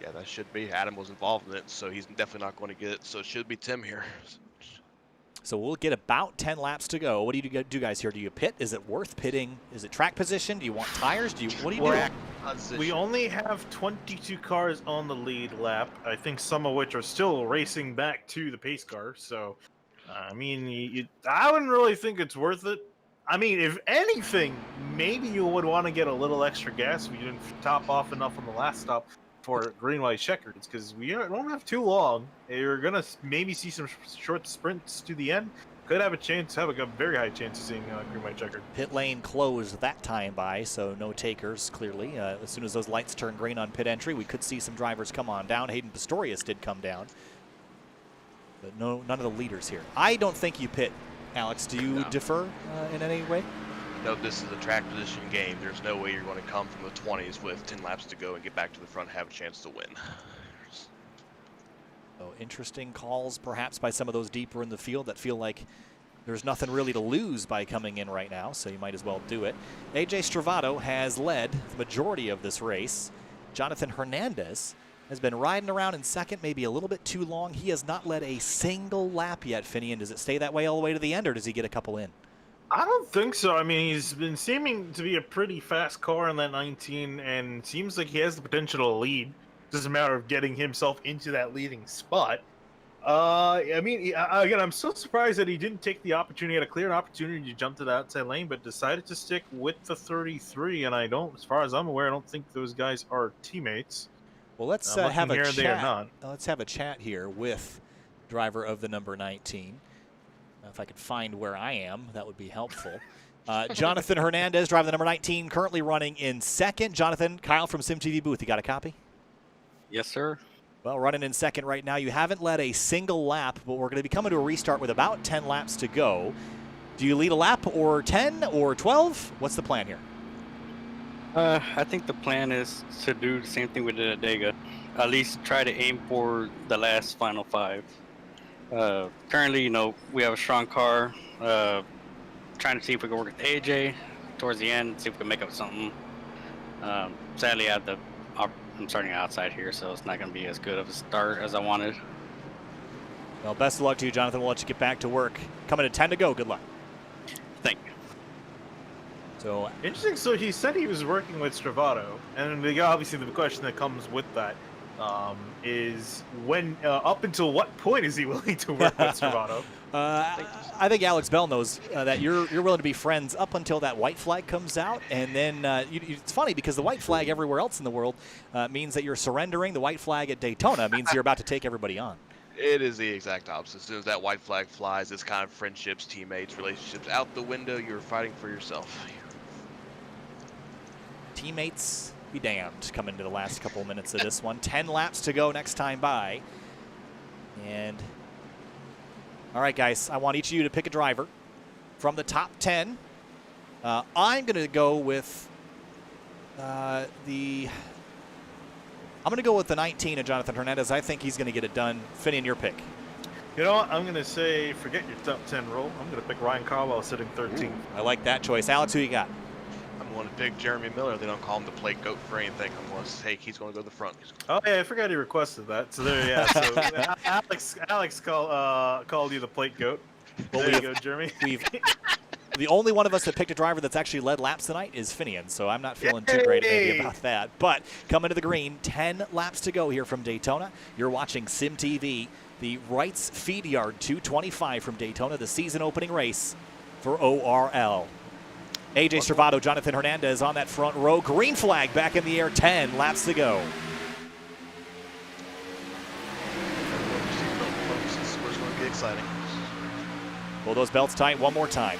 Yeah, that should be. Adam was involved in it, so he's definitely not going to get it. So it should be Tim here. So we'll get about 10 laps to go. What do you do, guys, here? Do you pit? Is it worth pitting? Is it track position? Do you want tires? What do you do? We only have 22 cars on the lead lap. I think some of which are still racing back to the pace car. So, I mean, I wouldn't really think it's worth it. I mean, if anything, maybe you would want to get a little extra gas if you didn't top off enough on the last stop for green, white checkers, because we don't have too long. You're going to maybe see some short sprints to the end. Could have a very high chance of seeing green, white checkered. Pit lane closed that time by, so no takers, clearly. As soon as those lights turn green on pit entry, we could see some drivers come on down. Hayden Pistorius did come down, but none of the leaders here. I don't think you pit. Alex, do you defer in any way? No, this is a track position game. There's no way you're going to come from the 20s with 10 laps to go and get back to the front and have a chance to win. So interesting calls perhaps by some of those deeper in the field that feel like there's nothing really to lose by coming in right now, so you might as well do it. AJ Stravato has led the majority of this race. Jonathan Hernandez has been riding around in second, maybe a little bit too long. He has not led a single lap yet, Finian. Does it stay that way all the way to the end, or does he get a couple in? I don't think so. I mean, he's been seeming to be a pretty fast car in that 19, and seems like he has the potential to lead. Just a matter of getting himself into that leading spot. I mean, again, I'm so surprised that he didn't take the opportunity, had a clear opportunity to jump to the outside lane, but decided to stick with the 33. And as far as I'm aware, I don't think those guys are teammates. Well, let's have a chat. Let's have a chat here with driver of the number 19. If I could find where I am, that would be helpful. Jonathan Hernandez, driving the number 19, currently running in second. Jonathan, Kyle from SimTV booth, you got a copy? Yes, sir. Well, running in second right now. You haven't led a single lap, but we're going to be coming to a restart with about 10 laps to go. Do you lead a lap or 10 or 12? What's the plan here? I think the plan is to do the same thing we did at Dega. At least try to aim for the last final 5. Currently, we have a strong car. Trying to see if we can work with AJ towards the end, see if we can make up something. Sadly, I'm starting outside here, so it's not going to be as good of a start as I wanted. Well, best of luck to you, Jonathan. We'll let you get back to work. Coming to 10 to go. Good luck. Thank you. So Interesting. So he said he was working with Stravato, and obviously the question that comes with that is when, up until what point is he willing to work with Stravato? I think Alex Bell knows that you're willing to be friends up until that white flag comes out, and then it's funny because the white flag everywhere else in the world means that you're surrendering. The white flag at Daytona means you're about to take everybody on. It is the exact opposite. As soon as that white flag flies, it's kind of friendships, teammates, relationships out the window. You're fighting for yourself. Teammates be damned coming to the last couple of minutes of this one. 10 laps to go next time by. And all right, guys, I want each of you to pick a driver from the top 10. I'm going to go with I'm going to go with the 19 of Jonathan Hernandez. I think he's going to get it done. Finian, your pick. You know what? I'm going to say forget your top 10 roll. I'm going to pick Ryan Carwell sitting 13th. I like that choice. Alex, who you got? I'm going to pick Jeremy Miller. They don't call him the plate goat for anything. I'm going to say he's going to go to the front. Oh yeah, I forgot he requested that. So there, yeah. So Alex called you the plate goat. Well, there you go, Jeremy. The only one of us that picked a driver that's actually led laps tonight is Finian, so I'm not feeling too great maybe about that. But coming to the green, 10 laps to go here from Daytona. You're watching SimTV, the Wright's FeedYard 225 from Daytona, the season opening race for ORL. AJ Stravato, Jonathan Hernandez on that front row. Green flag back in the air, 10 laps to go. This is where it's going to get exciting. Pull those belts tight one more time.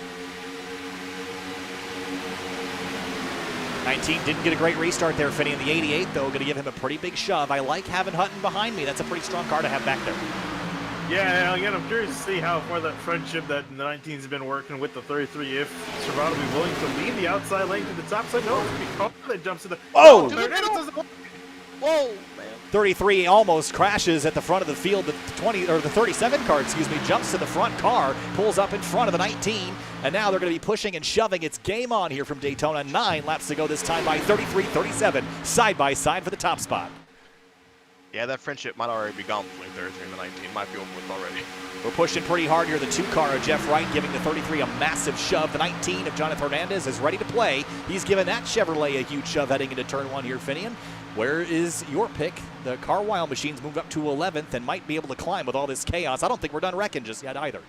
19 didn't get a great restart there, Finney. In the 88, though, going to give him a pretty big shove. I like having Hutton behind me. That's a pretty strong car to have back there. Yeah, again, I'm curious to see how far that friendship that the 19's been working with the 33. If Stravato will be willing to leave the outside lane to the top side. No, it's going to be Carl that jumps to the... Oh! Whoa, man. 33 almost crashes at the front of the field. The 37 car, jumps to the front car, pulls up in front of the 19, and now they're going to be pushing and shoving. It's game on here from Daytona. 9 laps to go this time by 33-37, side by side for the top spot. Yeah, that friendship might already be gone between 33 and the 19. Might be over with already. We're pushing pretty hard here. The 2 car of Jeff Wright giving the 33 a massive shove. The 19 of Jonathan Hernandez is ready to play. He's given that Chevrolet a huge shove heading into turn 1 here, Finian. Where is your pick? The Carwile machines move up to 11th and might be able to climb with all this chaos. I don't think we're done wrecking just yet either.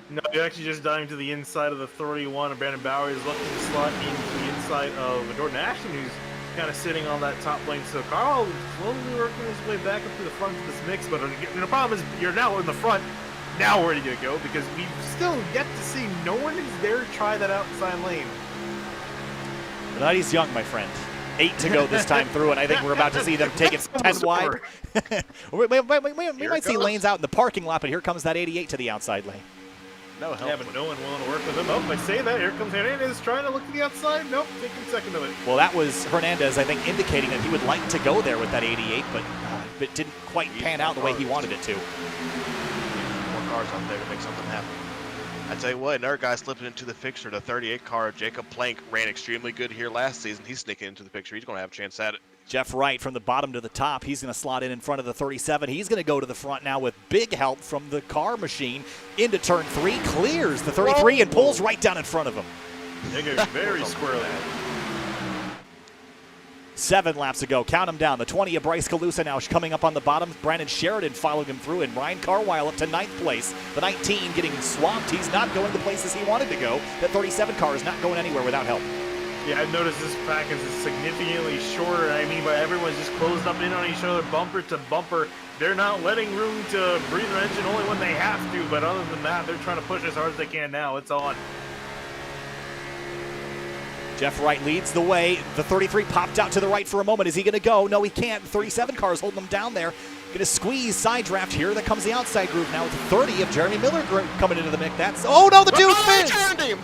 No, you're actually just diving to the inside of the 31, and Brandon Bauer is looking to slot into the inside of Jordan Ashton, who's kind of sitting on that top lane. So Carl slowly working his way back up to the front of this mix, but the problem is you're now in the front, now ready to go, because we've still yet to see no one is there to try that outside lane. The night is young, my friend. 8 to go this time through, and I think we're about to see them take it 10 wide. we might see lanes out in the parking lot, but here comes that 88 to the outside lane. No help. Yeah, but no one willing to work with him. Oh, I say that. Here comes Hernandez trying to look to the outside. Nope, taking second of it. Well, that was Hernandez, I think, indicating that he would like to go there with that 88, but it didn't quite pan out the way he wanted it to. More cars out there to make something happen. I tell you what, another guy slipping into the picture, the 38 car, Jacob Plank, ran extremely good here last season. He's sneaking into the picture. He's going to have a chance at it. Jeff Wright from the bottom to the top. He's going to slot in front of the 37. He's going to go to the front now with big help from the car machine into turn 3. Clears the 33 and pulls right down in front of him. They get very squirrely. 7 laps ago. Count him down. The 20 of Bryce Calusa now coming up on the bottom. Brandon Sheridan following him through, and Ryan Carwile up to 9th place. The 19 getting swamped. He's not going the places he wanted to go. That 37 car is not going anywhere without help. Yeah, I've noticed this package is significantly shorter. I mean, but everyone's just closed up in on each other, bumper to bumper. they're not letting room to breathe their engine only when they have to, but other than that, they're trying to push as hard as they can now. It's on. Jeff Wright leads the way. The 33 popped out to the right for a moment. Is he going to go? No, he can't. The 37 car is holding him down there. Going to squeeze side draft here. There comes the outside groove now with the 30 of Jeremy Miller coming into the mix. That's, oh no, the dude spins!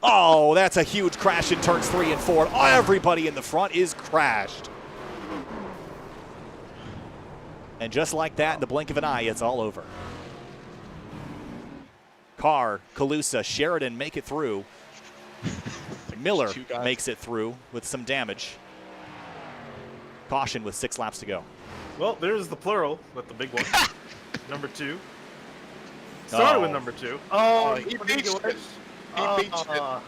Oh, that's a huge crash in turns 3 and 4. Everybody in the front is crashed. And just like that, in the blink of an eye, it's all over. Carr, Calusa, Sheridan make it through. Miller makes it through with some damage. Caution with 6 laps to go. Well, there's the plural, but the big one. Number 2. Started with number 2. Oh, he beached it. I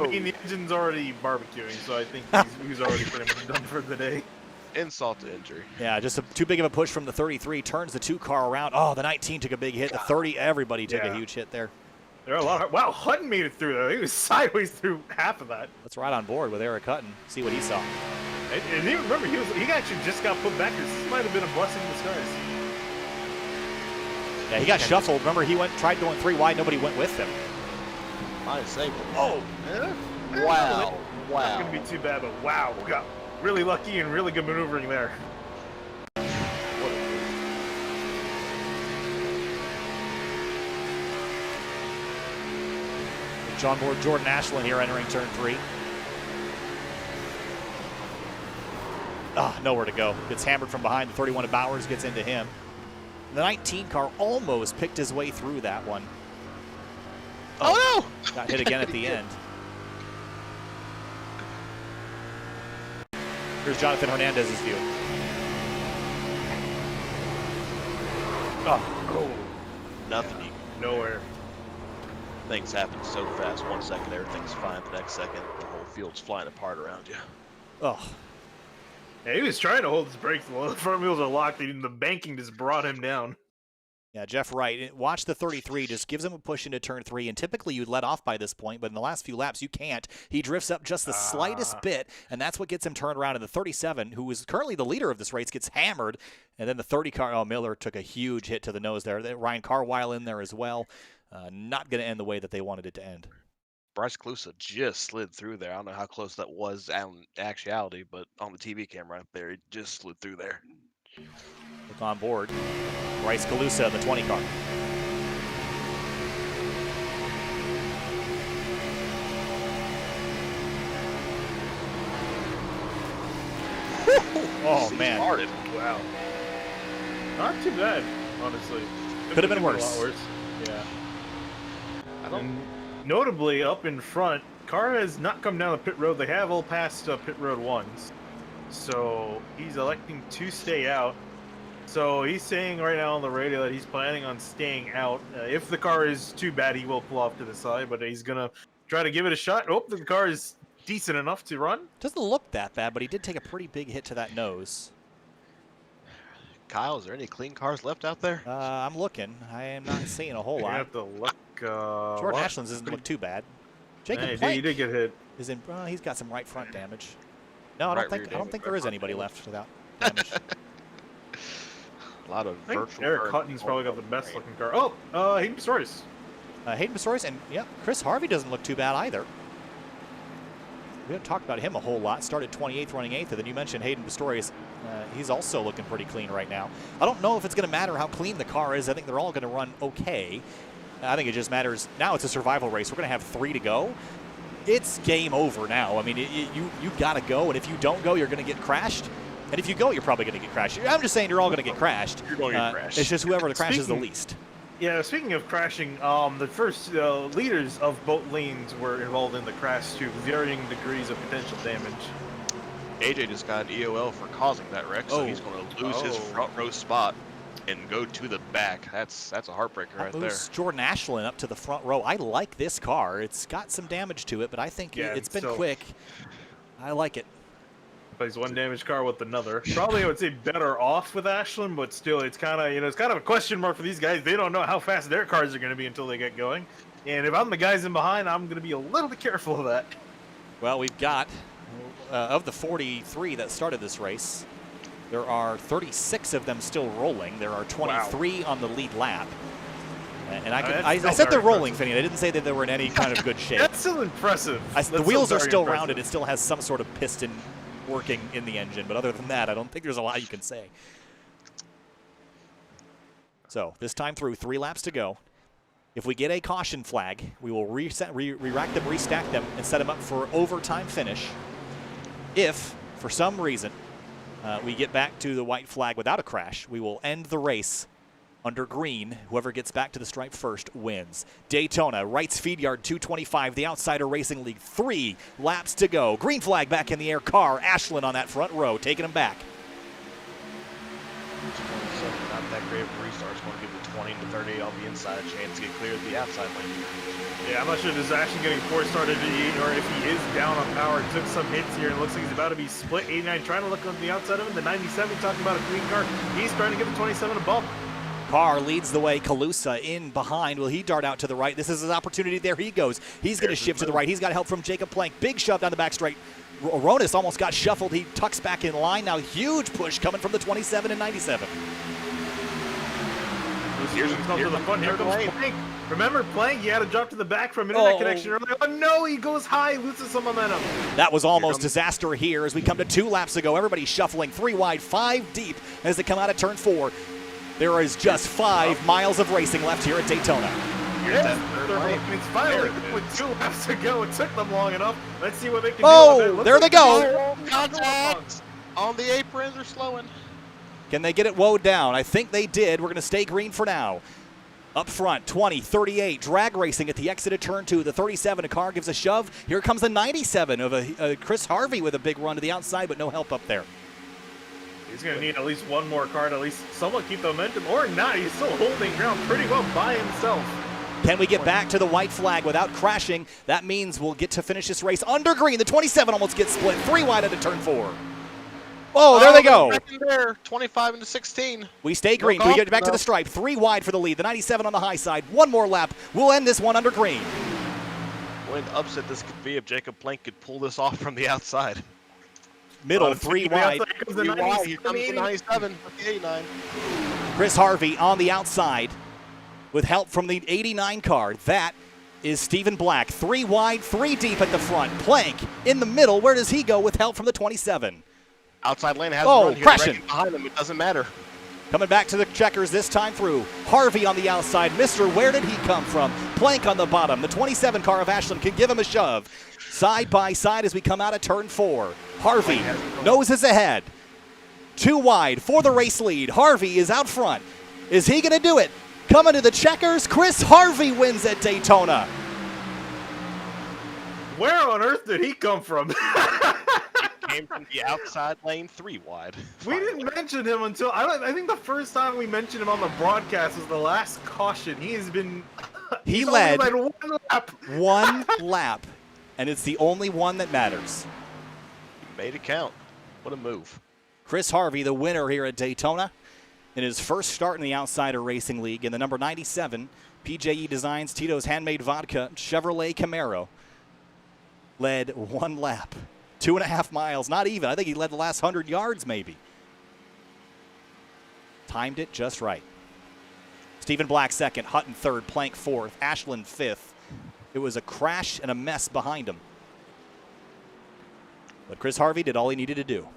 mean, the engine's already barbecuing, so I think he's already pretty much done for the day. Insult to injury. Yeah, just too big of a push from the 33. Turns the 2 car around. Oh, the 19 took a big hit. The 30, everybody took a huge hit there. There are a lot of, wow, Hutton made it through there. He was sideways through half of that. Let's ride on board with Eric Hutton, see what he saw. And even remember, he actually just got put back. This might have been a blessing in disguise. Yeah, he got shuffled. Remember, he tried going 3 wide. Nobody went with him. My save. Oh, Wow. Not going to be too bad, but wow, got really lucky and really good maneuvering there. John board Jordan Ashland here entering turn 3. Nowhere to go. Gets hammered from behind. The 31 of Bowers gets into him. The 19 car almost picked his way through that one. Oh no! Got hit again at the end. Here's Jonathan Hernandez's view. Oh, Nothing. nowhere. Things happen so fast. 1 second, everything's fine. The next second, the whole field's flying apart around you. Oh, Yeah, he was trying to hold his brakes. The front wheels are locked. And the banking just brought him down. yeah, Jeff Wright. Watch the 33. Just gives him a push into turn 3. And typically you'd let off by this point, but in the last few laps you can't. He drifts up just the slightest bit, and that's what gets him turned around. And the 37, who is currently the leader of this race, gets hammered. And then the 30 car, Miller took a huge hit to the nose there. Ryan Carwile in there as well. Not going to end the way that they wanted it to end. Bryce Calusa just slid through there. I don't know how close that was in actuality, but on the TV camera up there, he just slid through there. Look on board. Bryce Calusa, the 20 car. Oh, man. Started. Wow. Not too bad, honestly. Could have been A lot worse. worse. Yeah. Notably, up in front, car has not come down the pit road. They have all passed pit road once. So he's electing to stay out. So he's saying right now on the radio that he's planning on staying out. If the car is too bad, he will pull off to the side, but he's going to try to give it a shot. Oh, the car is decent enough to run. Doesn't look that bad, but he did take a pretty big hit to that nose. Kyle, is there any clean cars left out there? I'm looking. I am not seeing a whole I lot. have to look. Jordan Ashland's doesn't look too bad. Jacob Hey, Plank he did get hit. is in. He's got some right front damage. No, I don't Right rear think damage, there is anybody left without damage. A lot of I think virtual. Eric Hutton's probably got the best looking car. Oh, Hayden Pistorius. Hayden Pistorius, and Chris Harvey doesn't look too bad either. We haven't talked about him a whole lot. Started 28th, running 8th, and then you mentioned Hayden Pistorius. He's also looking pretty clean right now. I don't know if it's going to matter how clean the car is. I think they're all going to run okay. I think it just matters. Now it's a survival race. We're going to have 3 to go. It's game over now. I mean, you got to go, and if you don't go, you're going to get crashed. And if you go, you're probably going to get crashed. I'm just saying you're all going to get crashed. You're going to get crashed. It's just whoever crashes the least. Yeah, speaking of crashing, the first leaders of both lanes were involved in the crash too, varying degrees of potential damage. AJ just got an EOL for causing that wreck, so he's going to lose his front row spot and go to the back. That's a heartbreaker right there. Moves Jordan Ashland up to the front row. I like this car. It's got some damage to it, but I think it's been quick. I like it. Plays one damaged car with another. Probably I would say better off with Ashland, but still, it's kind of it's kind of a question mark for these guys. They don't know how fast their cars are going to be until they get going. And if I'm the guys in behind, I'm going to be a little bit careful of that. Well, we've got of the 43 that started this race, There are 36 of them still rolling. There are 23 on the lead lap. And I said they're rolling, Finney. I didn't say that they were in any kind of good shape. That's still impressive. The wheels are still rounded. It still has some sort of piston working in the engine. But other than that, I don't think there's a lot you can say. So this time through, 3 laps to go. If we get a caution flag, we will re-rack them, restack them, and set them up for overtime finish. If, for some reason, we get back to the white flag without a crash, we will end the race under green. Whoever gets back to the stripe first wins. Daytona, Wright's FeedYard 225, the Outsider Racing League. 3 laps to go. Green flag back in the air. Carr, Ashland on that front row, taking him back. Not that great of a restart. It's going to give the 20 to 30 on the inside a chance to get clear of the outside lane. Yeah, I'm not sure if this is actually getting force started or if he is down on power. Took some hits here and looks like he's about to be split. 89 trying to look on the outside of him. The 97 talking about a clean car. He's trying to get the 27 a bump. Carr leads the way. Kalusa in behind. Will he dart out to the right? This is his opportunity. There he goes. He's going to shift to the right. He's got help from Jacob Plank. Big shove down the back straight. Ronis almost got shuffled. He tucks back in line. Now huge push coming from the 27 and 97. Here's to the front. Here comes Plank. Remember, Plank, he had to drop to the back from internet connection earlier. Oh no, he goes high, loses some momentum. That was almost disaster here as we come to 2 laps ago. Everybody shuffling 3 wide, 5 deep as they come out of turn 4. There is just 5 miles of racing left here at Daytona. It's finally with 2 laps to go. It took them long enough. Let's see what they can do. Oh, there they go. Contact on the apron. They're slowing. Can they get it woed down? I think they did. We're going to stay green for now. Up front, 20, 38, drag racing at the exit of turn 2. The 37, a car gives a shove. Here comes the 97 of a Chris Harvey with a big run to the outside, but no help up there. He's going to need at least one more car to at least somewhat keep the momentum, or not. He's still holding ground pretty well by himself. Can we get back to the white flag without crashing? That means we'll get to finish this race under green. The 27 almost gets split 3 wide into turn 4. Oh, there they go. There, 25 into 16. We stay green. We get back to the stripe. 3 wide for the lead. The 97 on the high side. 1 more lap. We'll end this one under green. What an upset this could be if Jacob Plank could pull this off from the outside. Middle, 3 wide. Here comes the 97 with the 89. Chris Harvey on the outside with help from the 89 car. That is Stephen Black. 3 wide, 3 deep at the front. Plank in the middle. Where does he go with help from the 27? Outside lane has run here crashing behind him. It doesn't matter. Coming back to the checkers this time through. Harvey on the outside. Mr. Where did he come from? Plank on the bottom. The 27 car of Ashland can give him a shove. Side by side as we come out of turn 4. Harvey noses ahead. 2 wide for the race lead. Harvey is out front. Is he going to do it? Coming to the checkers, Chris Harvey wins at Daytona. Where on earth did he come from? Came from the outside lane 3 wide. We didn't mention him until I think the first time we mentioned him on the broadcast was the last caution. He has been he led 1 lap. 1 lap, and it's the only one that matters. He made it count. What a move. Chris Harvey, the winner here at Daytona in his first start in the Outsider Racing League in the number 97 PJE Designs Tito's Handmade Vodka Chevrolet Camaro. Led 1 lap. 2.5 miles, not even. I think he led the last 100 yards maybe. Timed it just right. Stephen Black second, Hutton third, Plank fourth, Ashland fifth. It was a crash and a mess behind him. But Chris Harvey did all he needed to do.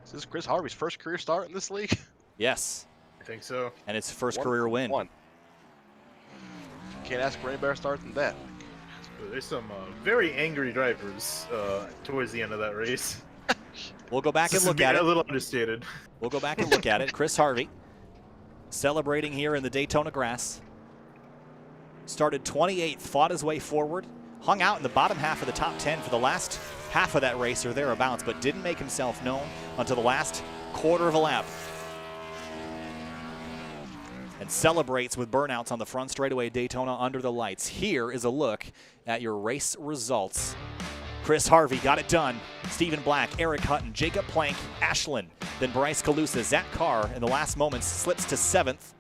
Is this Chris Harvey's first career start in this league? Yes. I think so. And it's first career win. Can't ask for any better start than that. There's some very angry drivers towards the end of that race. We'll go back and look at it. A little understated. We'll go back and look at it. Chris Harvey celebrating here in the Daytona grass. Started 28th, fought his way forward, hung out in the bottom half of the top 10 for the last half of that race or thereabouts, but didn't make himself known until the last quarter of a lap. And celebrates with burnouts on the front straightaway at Daytona under the lights. Here is a look at your race results. Chris Harvey got it done. Stephen Black, Eric Hutton, Jacob Plank, Ashland, then Bryce Kalusa. Zach Carr in the last moments slips to 7th.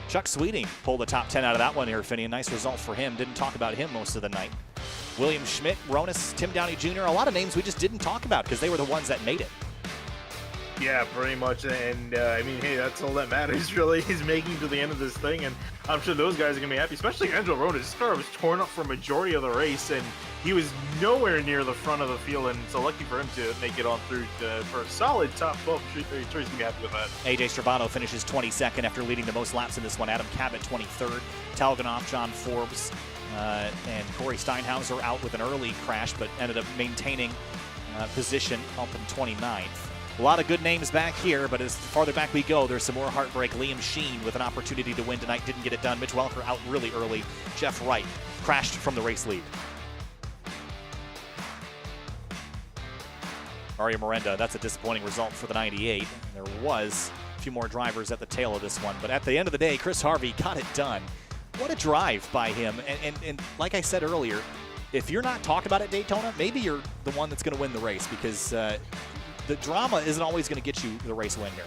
Chuck Sweeting pulled the top 10 out of that one here, Finney. A nice result for him. Didn't talk about him most of the night. William Schmidt, Ronis, Tim Downey Jr., a lot of names we just didn't talk about because they were the ones that made it. Yeah, pretty much. And I mean, hey, that's all that matters, really, is making to the end of this thing. And I'm sure those guys are going to be happy, especially Angelo Ronis. His car was torn up for a majority of the race, and he was nowhere near the front of the field. And so lucky for him to make it on through for a solid top 12. I'm sure he's going to be happy with that. AJ Stravato finishes 22nd after leading the most laps in this one. Adam Cabot 23rd. Talganoff, John Forbes, and Corey Steinhauser out with an early crash, but ended up maintaining position up in 29th. A lot of good names back here, but as farther back we go, there's some more heartbreak. Liam Sheen with an opportunity to win tonight, didn't get it done. Mitch Welker out really early. Jeff Wright crashed from the race lead. Mario Miranda, that's a disappointing result for the 98. There was a few more drivers at the tail of this one, but at the end of the day, Chris Harvey got it done. What a drive by him, and like I said earlier, if you're not talked about at Daytona, maybe you're the one that's going to win the race, because the drama isn't always going to get you the race win here.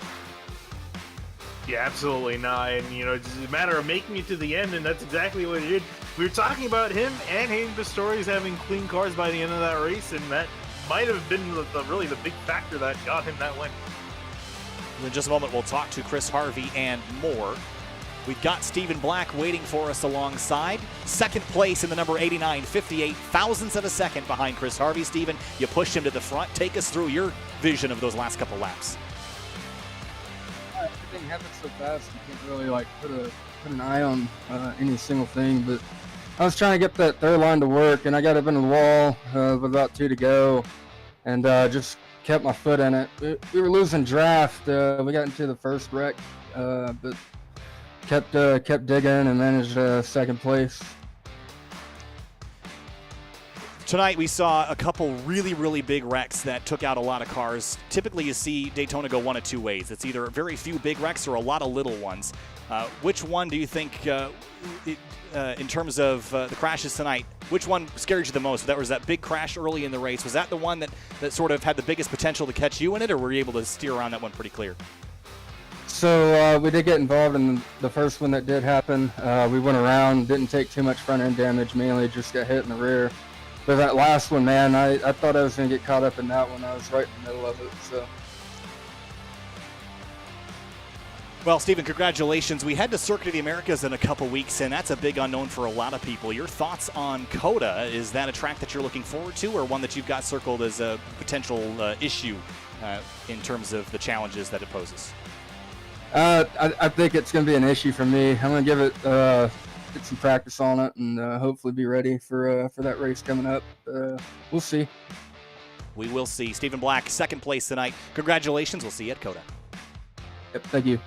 Yeah, absolutely not. And, you know, it's a matter of making it to the end, and that's exactly what he did. We were talking about him and Hayden Pistorius having clean cars by the end of that race, and that might have been really the big factor that got him that win. In just a moment, we'll talk to Chris Harvey and more. We've got Stephen Black waiting for us alongside. Second place in the number 89, 58 thousandths of a second behind Chris Harvey. Stephen, you pushed him to the front. Take us through your vision of those last couple laps. Everything happens so fast, you can't really like put an eye on any single thing. But I was trying to get that third line to work, and I got up into the wall with about 2 to go, and just kept my foot in it. We were losing draft. We got into the first wreck, but kept digging and managed second place. Tonight we saw a couple really big wrecks that took out a lot of cars. Typically you see Daytona go one of two ways. It's either very few big wrecks or a lot of little ones. Which one do you think, in terms of the crashes tonight, which one scared you the most? That was that big crash early in the race. Was that the one that sort of had the biggest potential to catch you in it, or were you able to steer around that one pretty clear? So we did get involved in the first one that did happen. We went around, didn't take too much front end damage, mainly just got hit in the rear. But that last one, man, I thought I was going to get caught up in that one. I was right in the middle of it. So. Well, Stephen, congratulations. We head to Circuit of the Americas in a couple weeks, and that's a big unknown for a lot of people. Your thoughts on COTA? Is that a track that you're looking forward to, or one that you've got circled as a potential issue in terms of the challenges that it poses? I think it's going to be an issue for me. I'm going to give it get some practice on it, and hopefully be ready for that race coming up. We'll see. We will see. Stephen Black, second place tonight. Congratulations. We'll see you at COTA. Yep, thank you.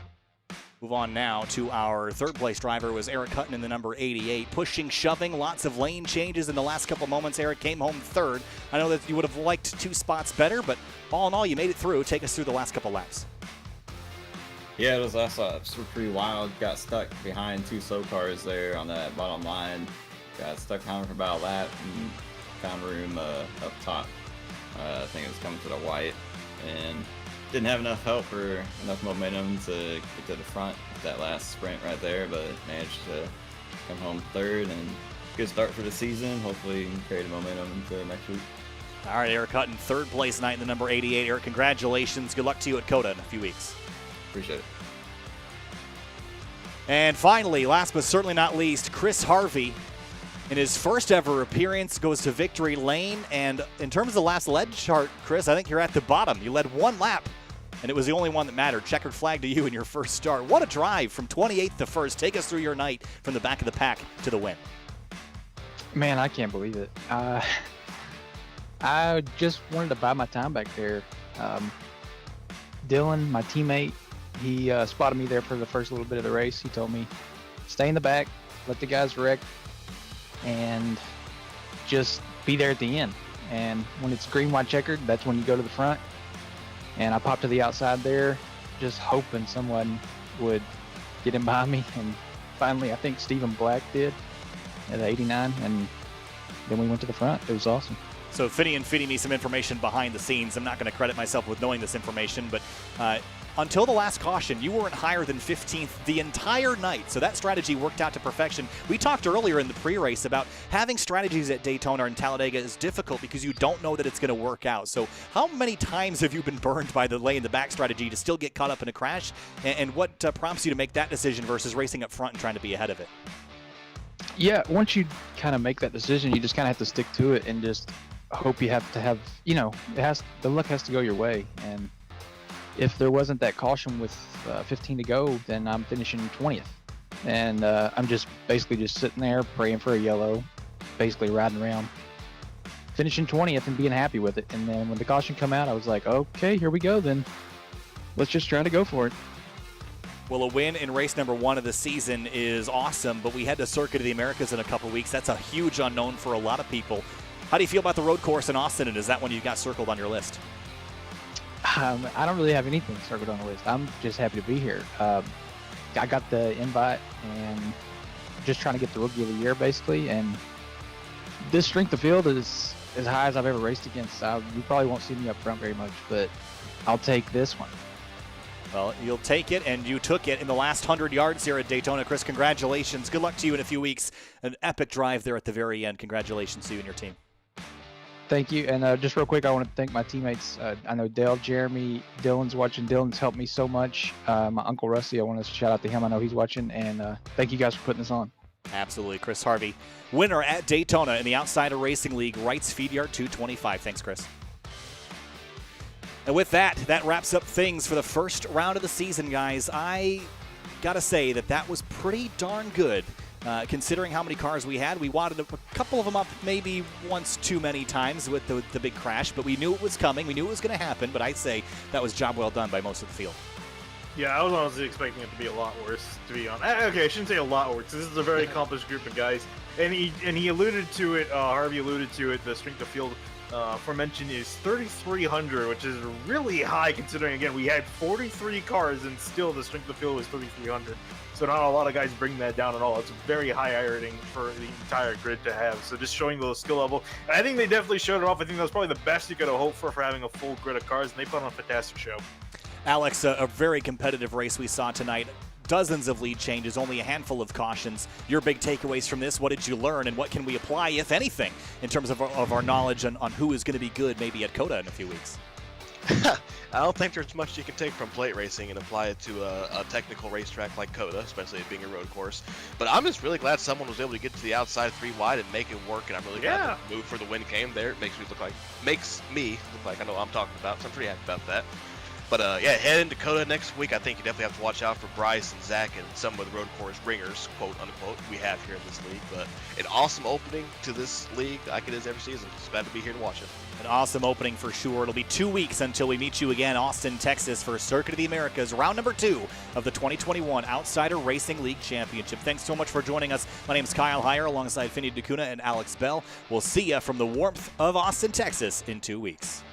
Move on now to our third place driver was Eric Hutton in the number 88. Pushing, shoving, lots of lane changes in the last couple moments. Eric came home third. I know that you would have liked 2 spots better, but all in all, you made it through. Take us through the last couple laps. Yeah, those last laps were pretty wild. Got stuck behind 2 slow cars there on that bottom line. Got stuck behind for about a lap and found room up top. I think it was coming to the white, and didn't have enough help or enough momentum to get to the front with that last sprint right there, but managed to come home third, and good start for the season. Hopefully create a momentum into next week. All right, Eric Hutton, third place tonight in the number 88. Eric, congratulations. Good luck to you at COTA in a few weeks. Appreciate it. And finally, last but certainly not least, Chris Harvey, in his first ever appearance, goes to victory lane. And in terms of the last lead chart, Chris, I think you're at the bottom. You led 1 lap, and it was the only one that mattered. Checkered flag to you in your first start. What a drive from 28th to 1st. Take us through your night from the back of the pack to the win. Man, I can't believe it. I just wanted to buy my time back there. Dylan, my teammate, he spotted me there for the first little bit of the race. He told me, stay in the back, let the guys wreck, and just be there at the end. And when it's green, white, checkered, that's when you go to the front. And I popped to the outside there, just hoping someone would get in behind me. And finally, I think Stephen Black did at 89, and then we went to the front. It was awesome. So Finian feeding me some information behind the scenes. I'm not going to credit myself with knowing this information, but until the last caution, you weren't higher than 15th the entire night. So that strategy worked out to perfection. We talked earlier in the pre-race about having strategies at Daytona and Talladega is difficult because you don't know that it's going to work out. So how many times have you been burned by the lay in the back strategy to still get caught up in a crash? And what prompts you to make that decision versus racing up front and trying to be ahead of it? Yeah, once you kind of make that decision, you just kind of have to stick to it and just hope you have to have, the luck has to go your way. And if there wasn't that caution with 15 to go, then I'm finishing 20th. And I'm just basically just sitting there praying for a yellow, basically riding around, finishing 20th and being happy with it. And then when the caution come out, I was like, okay, here we go then. Let's just try to go for it. Well, a win in race number 1 of the season is awesome, but we head to Circuit of the Americas in a couple weeks. That's a huge unknown for a lot of people. How do you feel about the road course in Austin, and is that one you got circled on your list? I don't really have anything circled on the list. I'm just happy to be here. I got the invite and just trying to get the Rookie of the Year, basically. And this strength of field is as high as I've ever raced against. You probably won't see me up front very much, but I'll take this one. Well, you'll take it, and you took it in the last 100 yards here at Daytona. Chris, congratulations. Good luck to you in a few weeks. An epic drive there at the very end. Congratulations to you and your team. Thank you. And just real quick, I want to thank my teammates. I know Dale, Jeremy, Dylan's watching. Dylan's helped me so much. My Uncle Rusty, I want to shout out to him. I know he's watching. And thank you guys for putting this on. Absolutely. Chris Harvey, winner at Daytona in the Outsider Racing League, Wright's FeedYard 225. Thanks, Chris. And with that wraps up things for the first round of the season, guys. I got to say that was pretty darn good. Considering how many cars we had, we wadded a couple of them up maybe once too many times with the big crash, but we knew it was coming. We knew it was going to happen, but I'd say that was job well done by most of the field. Yeah, I was honestly expecting it to be a lot worse, to be honest. Okay, I shouldn't say a lot worse. This is a very accomplished group of guys, and he alluded to it. Harvey alluded to it. The strength of field aforementioned is 3,300, which is really high considering, again, we had 43 cars and still the strength of field was 3,300. So not a lot of guys bring that down at all. It's a very high rating for the entire grid to have. So just showing the skill level. And I think they definitely showed it off. I think that was probably the best you could have hoped for having a full grid of cars, and they put on a fantastic show. Alex, a very competitive race we saw tonight. Dozens of lead changes, only a handful of cautions. Your big takeaways from this, what did you learn, and what can we apply, if anything, in terms of our knowledge on who is going to be good maybe at COTA in a few weeks? I don't think there's much you can take from plate racing and apply it to a technical racetrack like COTA, especially it being a road course. But I'm just really glad someone was able to get to the outside 3 wide and make it work, and I'm really glad the move for the win came there. It makes me look like I know what I'm talking about, so I'm pretty happy about that. But yeah, head into COTA next week. I think you definitely have to watch out for Bryce and Zach and some of the road course ringers, quote unquote, we have here in this league. But an awesome opening to this league, like it is every season. Just glad to be here to watch it. An awesome opening for sure. It'll be 2 weeks until we meet you again, Austin, Texas, for Circuit of the Americas, round number 2 of the 2021 Outsider Racing League Championship. Thanks so much for joining us. My name is Kyle Heyer, alongside Finney DeCuna and Alex Bell. We'll see you from the warmth of Austin, Texas in 2 weeks.